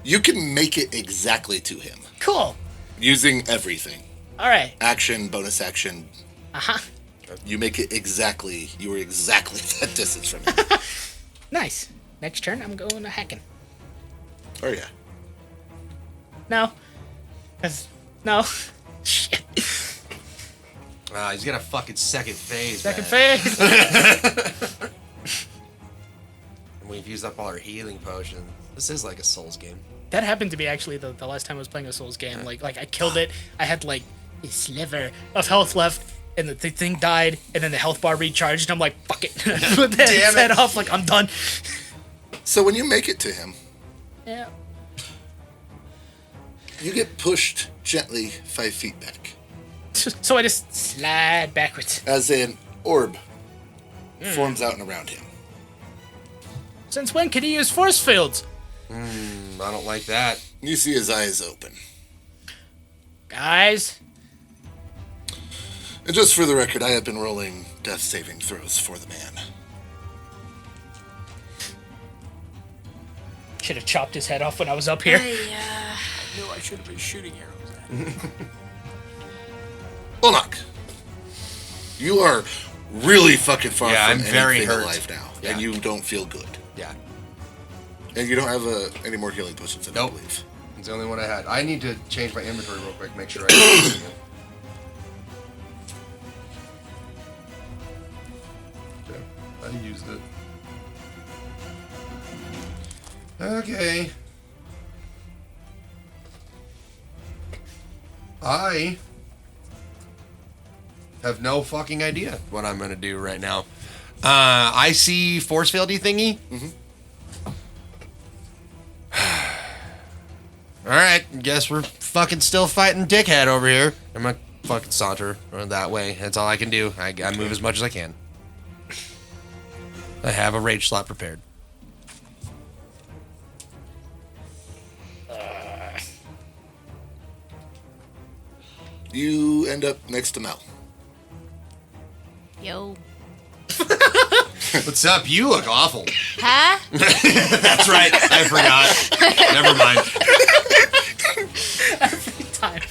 You can make it exactly to him. Cool. Using everything. All right. Action, bonus action. Uh-huh. You make it exactly. You were exactly that distance from him. Nice. Next turn, I'm going to hacking. Oh, yeah. No. No. Shit. He's got a fucking second phase. Second man. phase. And we've used up all our healing potions. This is like a Souls game. That happened to me actually the last time I was playing a Souls game. Like I killed it. I had like a sliver of health left, and the thing died, and then the health bar recharged, and I'm like, fuck it. Put that head off, like I'm done. So when you make it to him, Yeah. you get pushed gently 5 feet back. So I just slide backwards. As an orb forms out and around him. Since when can he use force fields? I don't like that. You see his eyes open. Guys. And just for the record, I have been rolling death saving throws for the man. Should have chopped his head off when I was up here. I knew I should have been shooting arrows at him. Olnak, you are really fucking far Yeah, from I'm very anything hurt. alive now. Yeah. And you don't feel good. Yeah. And you don't have any more healing potions, I Nope. believe. It's the only one I had. I need to change my inventory real quick, make sure I I used it. Okay. I have no fucking idea what I'm gonna do right now. I see force fieldy thingy. Alright, guess we're fucking still fighting dickhead over here. I'm gonna fucking saunter that way. That's all I can do. I move as much as I can. I have a rage slot prepared. You end up next to Mel. Yo. What's up? You look awful. Huh? That's right. I forgot. Never mind. Time.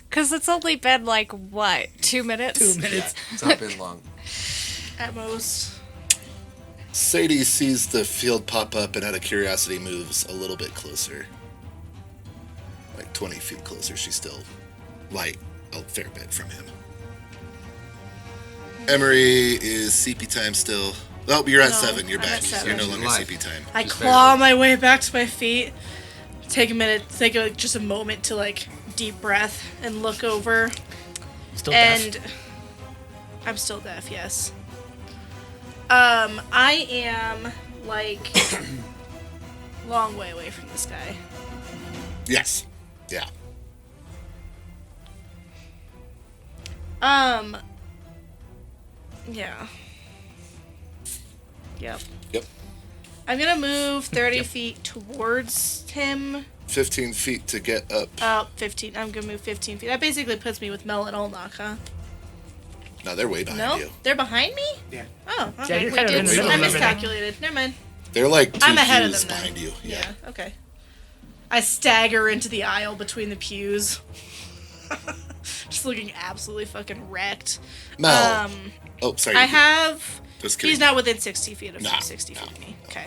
Because it's only been like, what, 2 minutes? 2 minutes. It's not been long. At most. Sadie sees the field pop up and out of curiosity moves a little bit closer. Like 20 feet closer. She's still light a fair bit from him. Emery is CP time still. Oh, you're at No, 7. You're I'm back. at 7. You're no longer Live. CP time. I Just claw barely. my way back to my feet. Take a minute, just a moment to like deep breath and look over. Still And deaf. I'm still deaf, yes. I am like long way away from this guy. Yes. Yeah. Yeah. Yep. Yep. I'm gonna move 30 feet towards him. 15 feet to get up. 15. I'm gonna move 15 feet. That basically puts me with Mel and Olnak, huh? No, they're way behind No? you. They're behind me? Yeah. Oh, okay. you're kind of in the middle I of everything. miscalculated. Never mind. They're like 2 I'm ahead of pews them then. behind you. Yeah. Okay. I stagger into the aisle between the pews. Just looking absolutely fucking wrecked. Mel. Oh, sorry. I have. Just kidding. He's not within 60 feet of Nah, 60 feet nah. of me. Okay.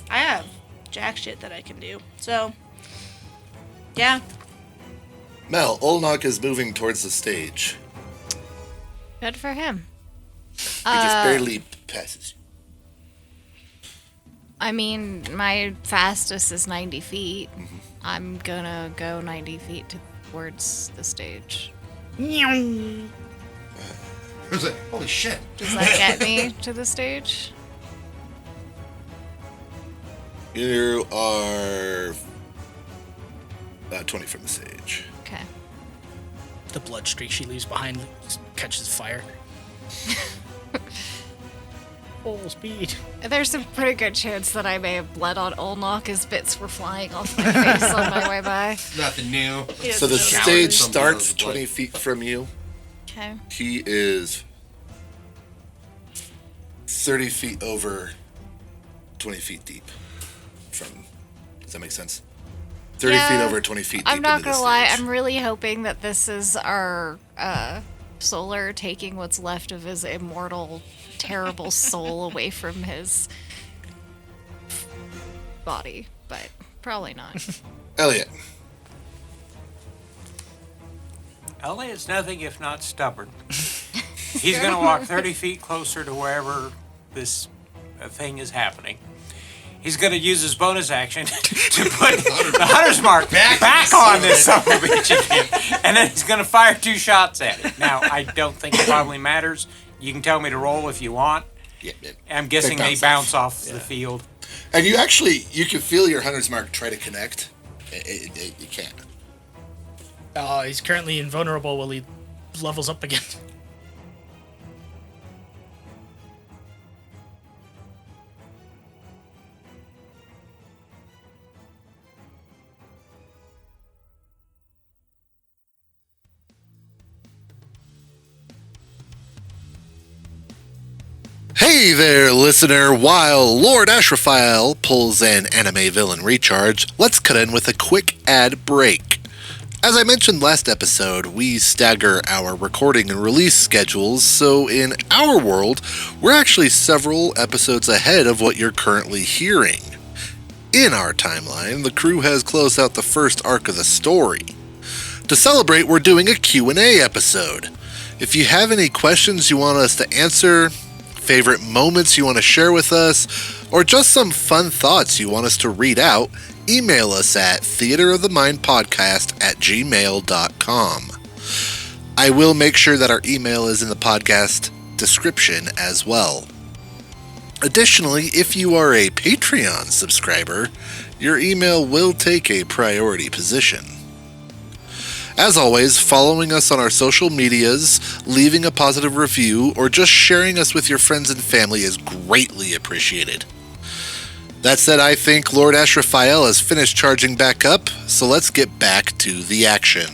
I have jack shit that I can do. So. Yeah. Mel, Olnak is moving towards the stage. Good for him. He just barely passes you. I mean, my fastest is 90 feet. I'm gonna go 90 feet towards the stage. Who's it? Holy shit. Does that get me to the stage? You are 20 from the stage. Okay. The blood streak she leaves behind catches fire. Full speed. There's a pretty good chance that I may have bled on Olnok as bits were flying off my face on my way by. Nothing new. He So the has no stage Something starts else, but- 20 feet from you. Okay. He is 30 feet over, 20 feet deep. Does that make sense? 30 Yeah, feet over, 20 feet deep. I'm not into the gonna lie, stage. I'm really hoping that this is our Solar taking what's left of his immortal, terrible soul away from his body, but probably not. Elliot. Elliot's nothing if not stubborn. He's going to walk 30 feet closer to wherever this thing is happening. He's going to use his bonus action to put the hunter's mark back on this son of a bitch again. And then he's going to fire 2 shots at it. Now, I don't think it probably matters. You can tell me to roll if you want. Yeah, I'm guessing they bounce off the field. And you can feel your hunter's mark try to connect. You can't. Oh, he's currently invulnerable while he levels up again. Hey there, listener. While Lord Ashrephael pulls an anime villain recharge, let's cut in with a quick ad break. As I mentioned last episode, we stagger our recording and release schedules, so in our world, we're actually several episodes ahead of what you're currently hearing. In our timeline, the crew has closed out the first arc of the story. To celebrate, we're doing a Q&A episode. If you have any questions you want us to answer, favorite moments you want to share with us, or just some fun thoughts you want us to read out, email us at theaterofthemindpodcast@gmail.com. I will make sure that our email is in the podcast description as well. Additionally, if you are a Patreon subscriber, your email will take a priority position. As always, following us on our social medias, leaving a positive review, or just sharing us with your friends and family is greatly appreciated. That said, I think Lord Ashrephael has finished charging back up, so let's get back to the action.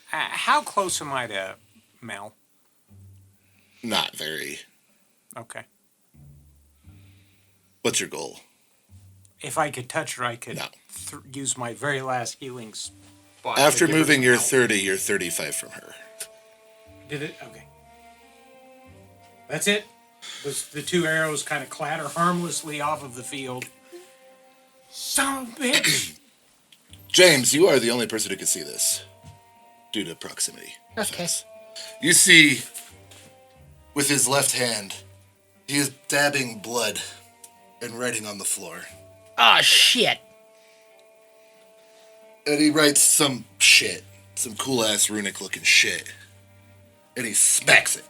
How close am I to Mel? Not very. Okay. What's your goal? If I could touch her, I could No. use my very last healing spot. After to give her moving some your help. 30, you're 35 from her. Did it? Okay. That's it? The 2 arrows kind of clatter harmlessly off of the field. Son of a bitch! James, you are the only person who can see this, due to proximity. Okay. You see, with his left hand, he is dabbing blood and writing on the floor. Ah, shit. And he writes some shit, some cool-ass runic-looking shit. And he smacks it.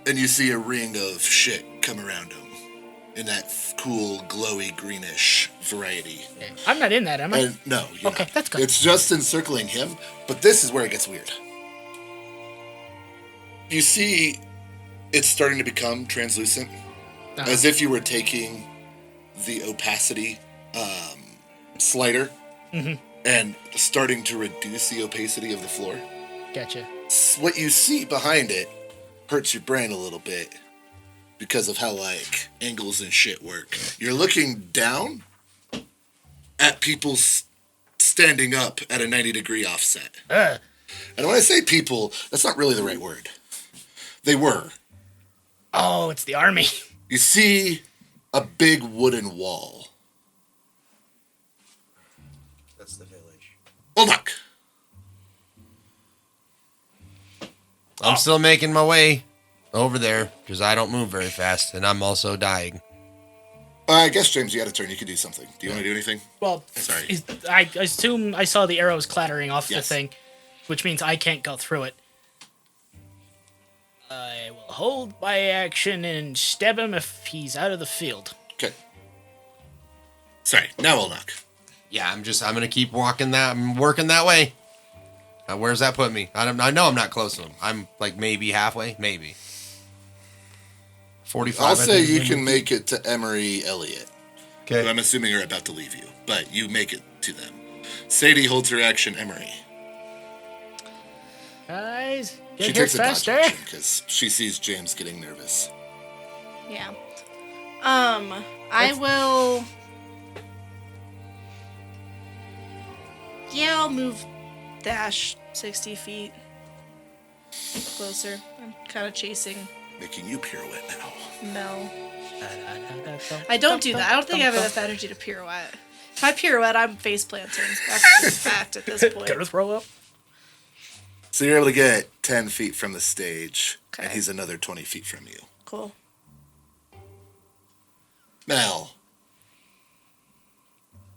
And you see a ring of shit come around him in that cool, glowy, greenish variety. I'm not in that, am I? And no, you're Okay, not. that's good. It's just encircling him, but this is where it gets weird. You see it's starting to become translucent, as if you were taking the opacity slider and starting to reduce the opacity of the floor. Gotcha. What you see behind it hurts your brain a little bit because of how angles and shit work. You're looking down at people standing up at a 90-degree offset. And when I say people, that's not really the right word. They were. Oh, it's the army. You see a big wooden wall. That's the village. Olnok. I'm still making my way over there because I don't move very fast, and I'm also dying. I guess, James, you had a turn. You could do something. Do you want to do anything? Well, Sorry. I assume I saw the arrows clattering off Yes. the thing, which means I can't go through it. I will hold my action and stab him if he's out of the field. Okay. Sorry, now we'll knock. Yeah, I'm gonna keep working that way. Where's that put me? I know I'm not close to him. I'm like maybe halfway, maybe. 45. I'll I say think. you can make it to Emery Elliott. Okay. But I'm assuming you're about to leave you, but you make it to them. Sadie holds her action, Emery. Guys, She get here takes a dodge faster. action because she sees James getting nervous. Yeah. I will. Yeah, I'll move dash 60 feet closer. I'm kind of chasing Making you pirouette now. Mel. I don't do that. I don't think I have enough energy to pirouette. If I pirouette, I'm face planting. That's just fact at this point. Gonna throw up. So you're able to get 10 feet from the stage, and Okay. he's another 20 feet from you. Cool. Mel.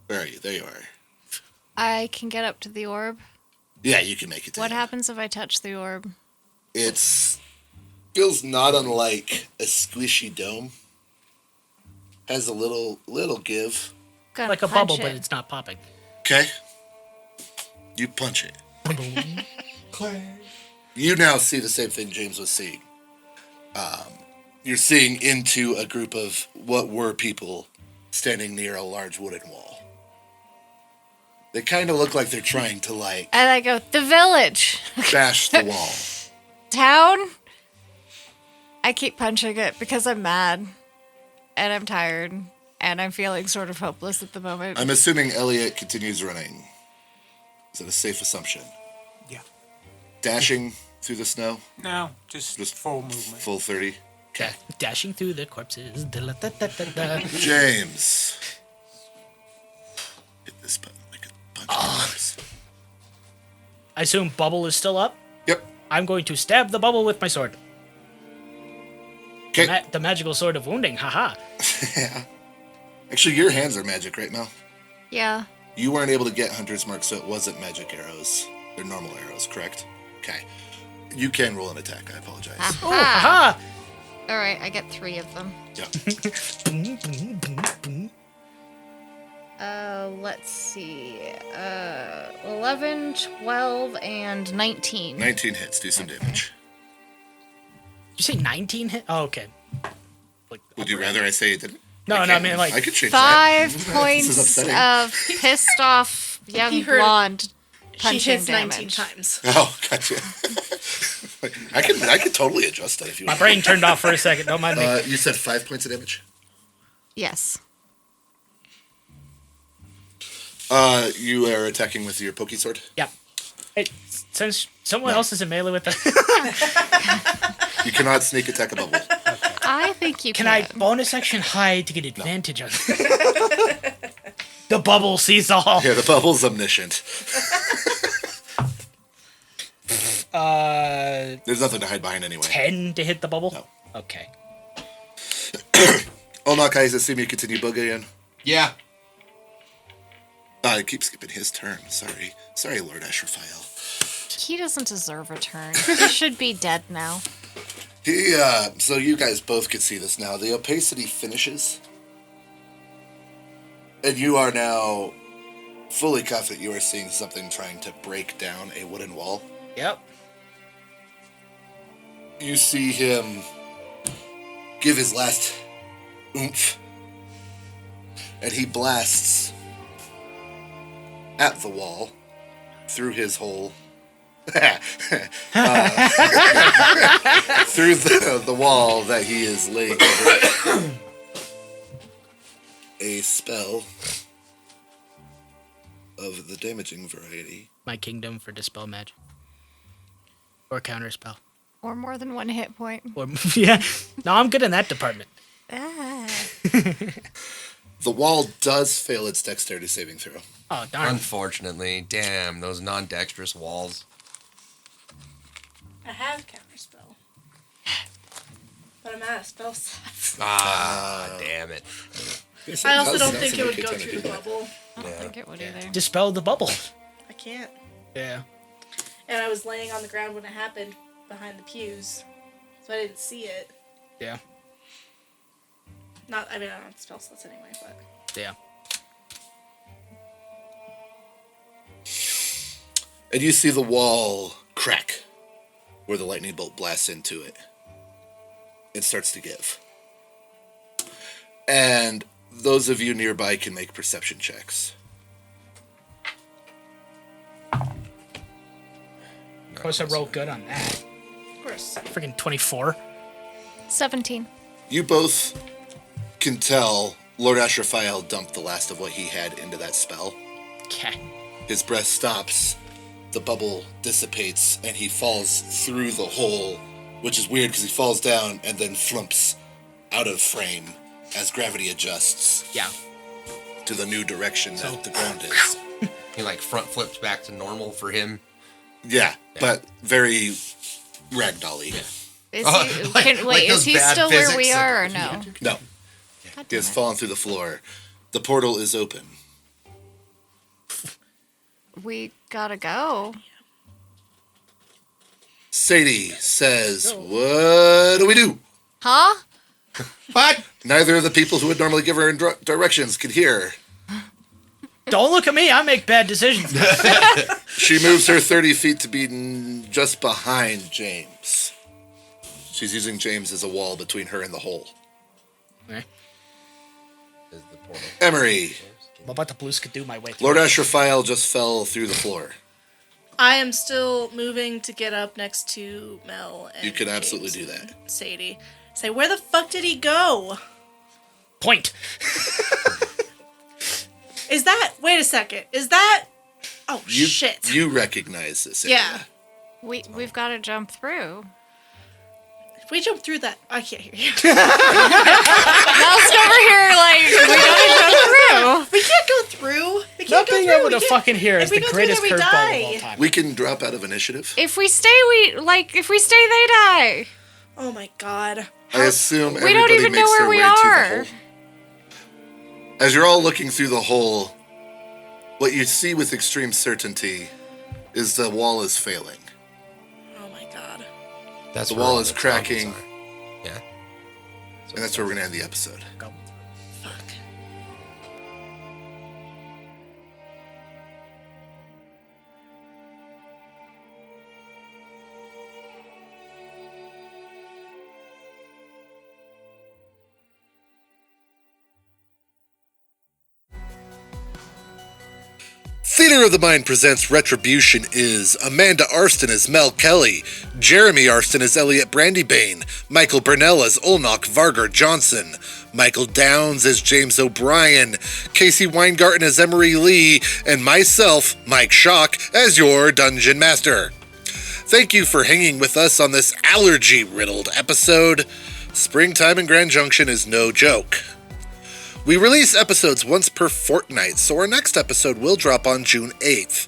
Where are you? There you are. I can get up to the orb. Yeah, you can make it to What him. happens if I touch the orb? It's feels not unlike a squishy dome. Has a little give. Gonna Like a punch bubble, it. but it's not popping. Okay. You punch it. You now see the same thing James was seeing. You're seeing into a group of what were people standing near a large wooden wall. They kind of look like they're trying to And I go, the village. bash the wall. Town? I keep punching it because I'm mad. And I'm tired. And I'm feeling sort of hopeless at the moment. I'm assuming Elliot continues running. Is that a safe assumption? Yeah. Dashing through the snow, No, just full movement. full 30. Okay. Dashing through the corpses. Da-la-da-da-da-da. James. Hit this button like a bunch of times. I assume bubble is still up. Yep. I'm going to stab the bubble with my sword. Okay. The magical sword of wounding. Haha. Yeah. Actually, your hands are magic, right, Mel? Yeah. You weren't able to get Hunter's Mark, so it wasn't magic arrows. They're normal arrows, correct? Okay. You can roll an attack. I apologize. Oh, haha. All right, I get 3 of them. Yeah. Let's see. 11, 12, and 19. 19 hits. Do some damage. Did you say 19 hit? Oh, okay. Like, Would you rather I say you didn't? No, I no, I can. mean, like, I could change that. 5 This is points upsetting. of pissed off young He heard- blonde She punching hits 19 damage. times. Oh, gotcha. I can totally adjust that if you my want. brain turned off for a second. Don't mind me. You said 5 points of damage? Yes. You are attacking with your pokey sword? Yeah. Hey, since someone else is in melee with the... You cannot sneak attack a bubble. I think you Can can. I bonus action hide to get advantage on the bubble sees all. Yeah, the bubble's omniscient. There's nothing to hide behind anyway. 10 to hit the bubble? No. Okay. Olnak, I assume you continue boogieing. Yeah. I keep skipping his turn. Sorry, Lord Ashrephael. He doesn't deserve a turn. He should be dead now. So you guys both can see this now. The opacity finishes. And you are now fully confident you are seeing something trying to break down a wooden wall. Yep. You see him give his last oomph. And he blasts at the wall through his hole. Through the wall that he is laying over. A spell of the damaging variety. My kingdom for dispel magic. Or counterspell. Or more than 1 hit point. Or yeah. No, I'm good in that department. Ah. The wall does fail its dexterity saving throw. Oh, darn. Unfortunately, damn those non-dexterous walls. I have counterspell. But I'm out of spell slots. Damn it. I also don't think it would go through the bubble. I don't think it would either. Dispel the bubble. I can't. Yeah. And I was laying on the ground when it happened, behind the pews. so I didn't see it. Yeah. I don't have spell slots anyway, but. Yeah. And you see the wall crack where the lightning bolt blasts into it. It starts to give. And those of you nearby can make perception checks. Of course, I rolled good on that. Of course. Freaking 24. 17. You both can tell Lord Ashrephael dumped the last of what he had into that spell. Okay. His breath stops, the bubble dissipates, and he falls through the hole, which is weird because he falls down and then flumps out of frame as gravity adjusts Yeah. to the new direction that the ground is. He like front flips back to normal for him. Yeah, but very ragdoll-y. Is Oh, he, like- can, like wait, is those he bad still where we physics. are or no? No, God he damn has it. fallen through the floor. The portal is open. We gotta go. Sadie says, "What do we do?" Huh? What? Neither of the people who would normally give her directions could hear. Don't look at me. I make bad decisions. She moves her 30 feet to be just behind James. She's using James as a wall between her and the hole. Okay. Is the portal. Emery, What about the blue skidoo my way through? Lord Ashrephael just fell through the floor. I am still moving to get up next to Mel and You can absolutely James do and that. Sadie. Say, where the fuck did he go? Point. Is that... Wait a second. Is that... Oh, shit. You recognize this area. Yeah. We've got to jump through. If we jump through that... I can't hear you. Mel's over here like, we gotta jump through. We can't go through. We Not can't go being through. able We to can't- fucking hear if is we the go through greatest there, we curveball die. of all time. We can drop out of initiative. If we stay, they die. Oh my god. I assume We don't everybody even know makes where their we way are. to the hole. As you're all looking through the hole, what you see with extreme certainty is the wall is failing. Oh my god. That's The where wall all is the problems cracking. are. Yeah. And that's where we're going to end the episode. Fuck. Theater of the Mind presents Retribution is Amanda Arfsten as Mel Kelly, Jeremy Arfsten as Elliot Brandybane, Michael Bernal as Olnock Vargar Johnson, Michael Downs as James O'Brien, Kasey Weingarten as Emery Lee, and myself, Mike Schock, as your Dungeon Master. Thank you for hanging with us on this allergy-riddled episode. Springtime in Grand Junction is no joke. We release episodes once per fortnight, so our next episode will drop on June 8th.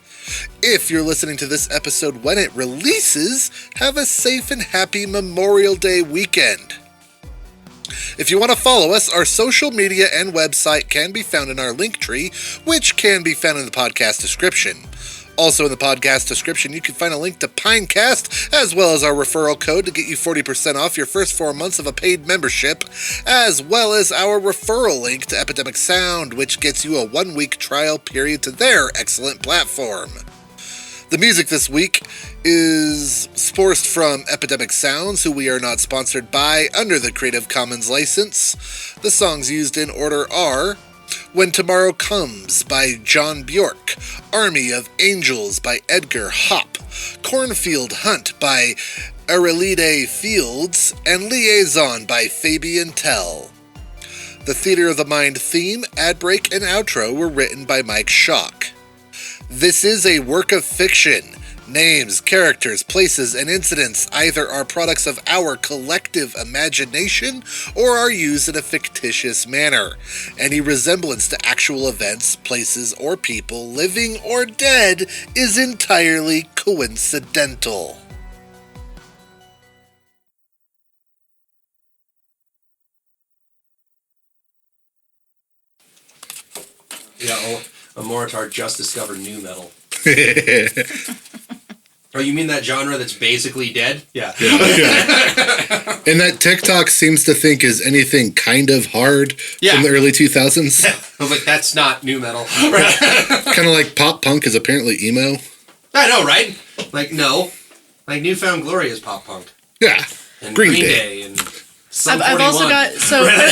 If you're listening to this episode when it releases, have a safe and happy Memorial Day weekend. If you want to follow us, our social media and website can be found in our link tree, which can be found in the podcast description. Also in the podcast description, you can find a link to Pinecast, as well as our referral code to get you 40% off your first 4 months of a paid membership, as well as our referral link to Epidemic Sound, which gets you a 1-week trial period to their excellent platform. The music this week is sourced from Epidemic Sounds, who we are not sponsored by under the Creative Commons license. The songs used in order are When Tomorrow Comes by John Bjork, Army of Angels by Edgar Hopp, Cornfield Hunt by Aurelide Fields, and Liaison by Fabian Tell. The Theater of the Mind theme, ad break, and outro were written by Mike Schock. This is a work of fiction. Names, characters, places, and incidents either are products of our collective imagination or are used in a fictitious manner. Any resemblance to actual events, places, or people, living or dead, is entirely coincidental. Yeah, Amoritar just discovered new metal. Oh, you mean that genre that's basically dead? Yeah. And that TikTok seems to think is anything kind of hard Yeah. from the early 2000s. I was like, that's not new metal. Kind of like pop punk is apparently emo. I know, right? Like, no. Like, Newfound Glory is pop punk. Yeah. And Green Green Day. Day and Sum I've also 41. got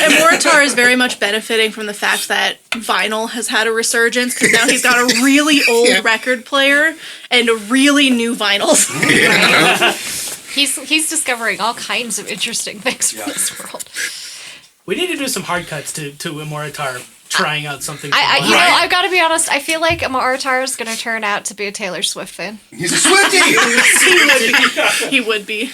and Moritar is very much benefiting from the fact that vinyl has had a resurgence because now he's got a really old record player and really new vinyls. He's discovering all kinds of interesting things from this world. We need to do some hard cuts to Moritar trying out something. I've got to be honest. I feel like Moritar is going to turn out to be a Taylor Swift fan. He's a Swiftie! He would be.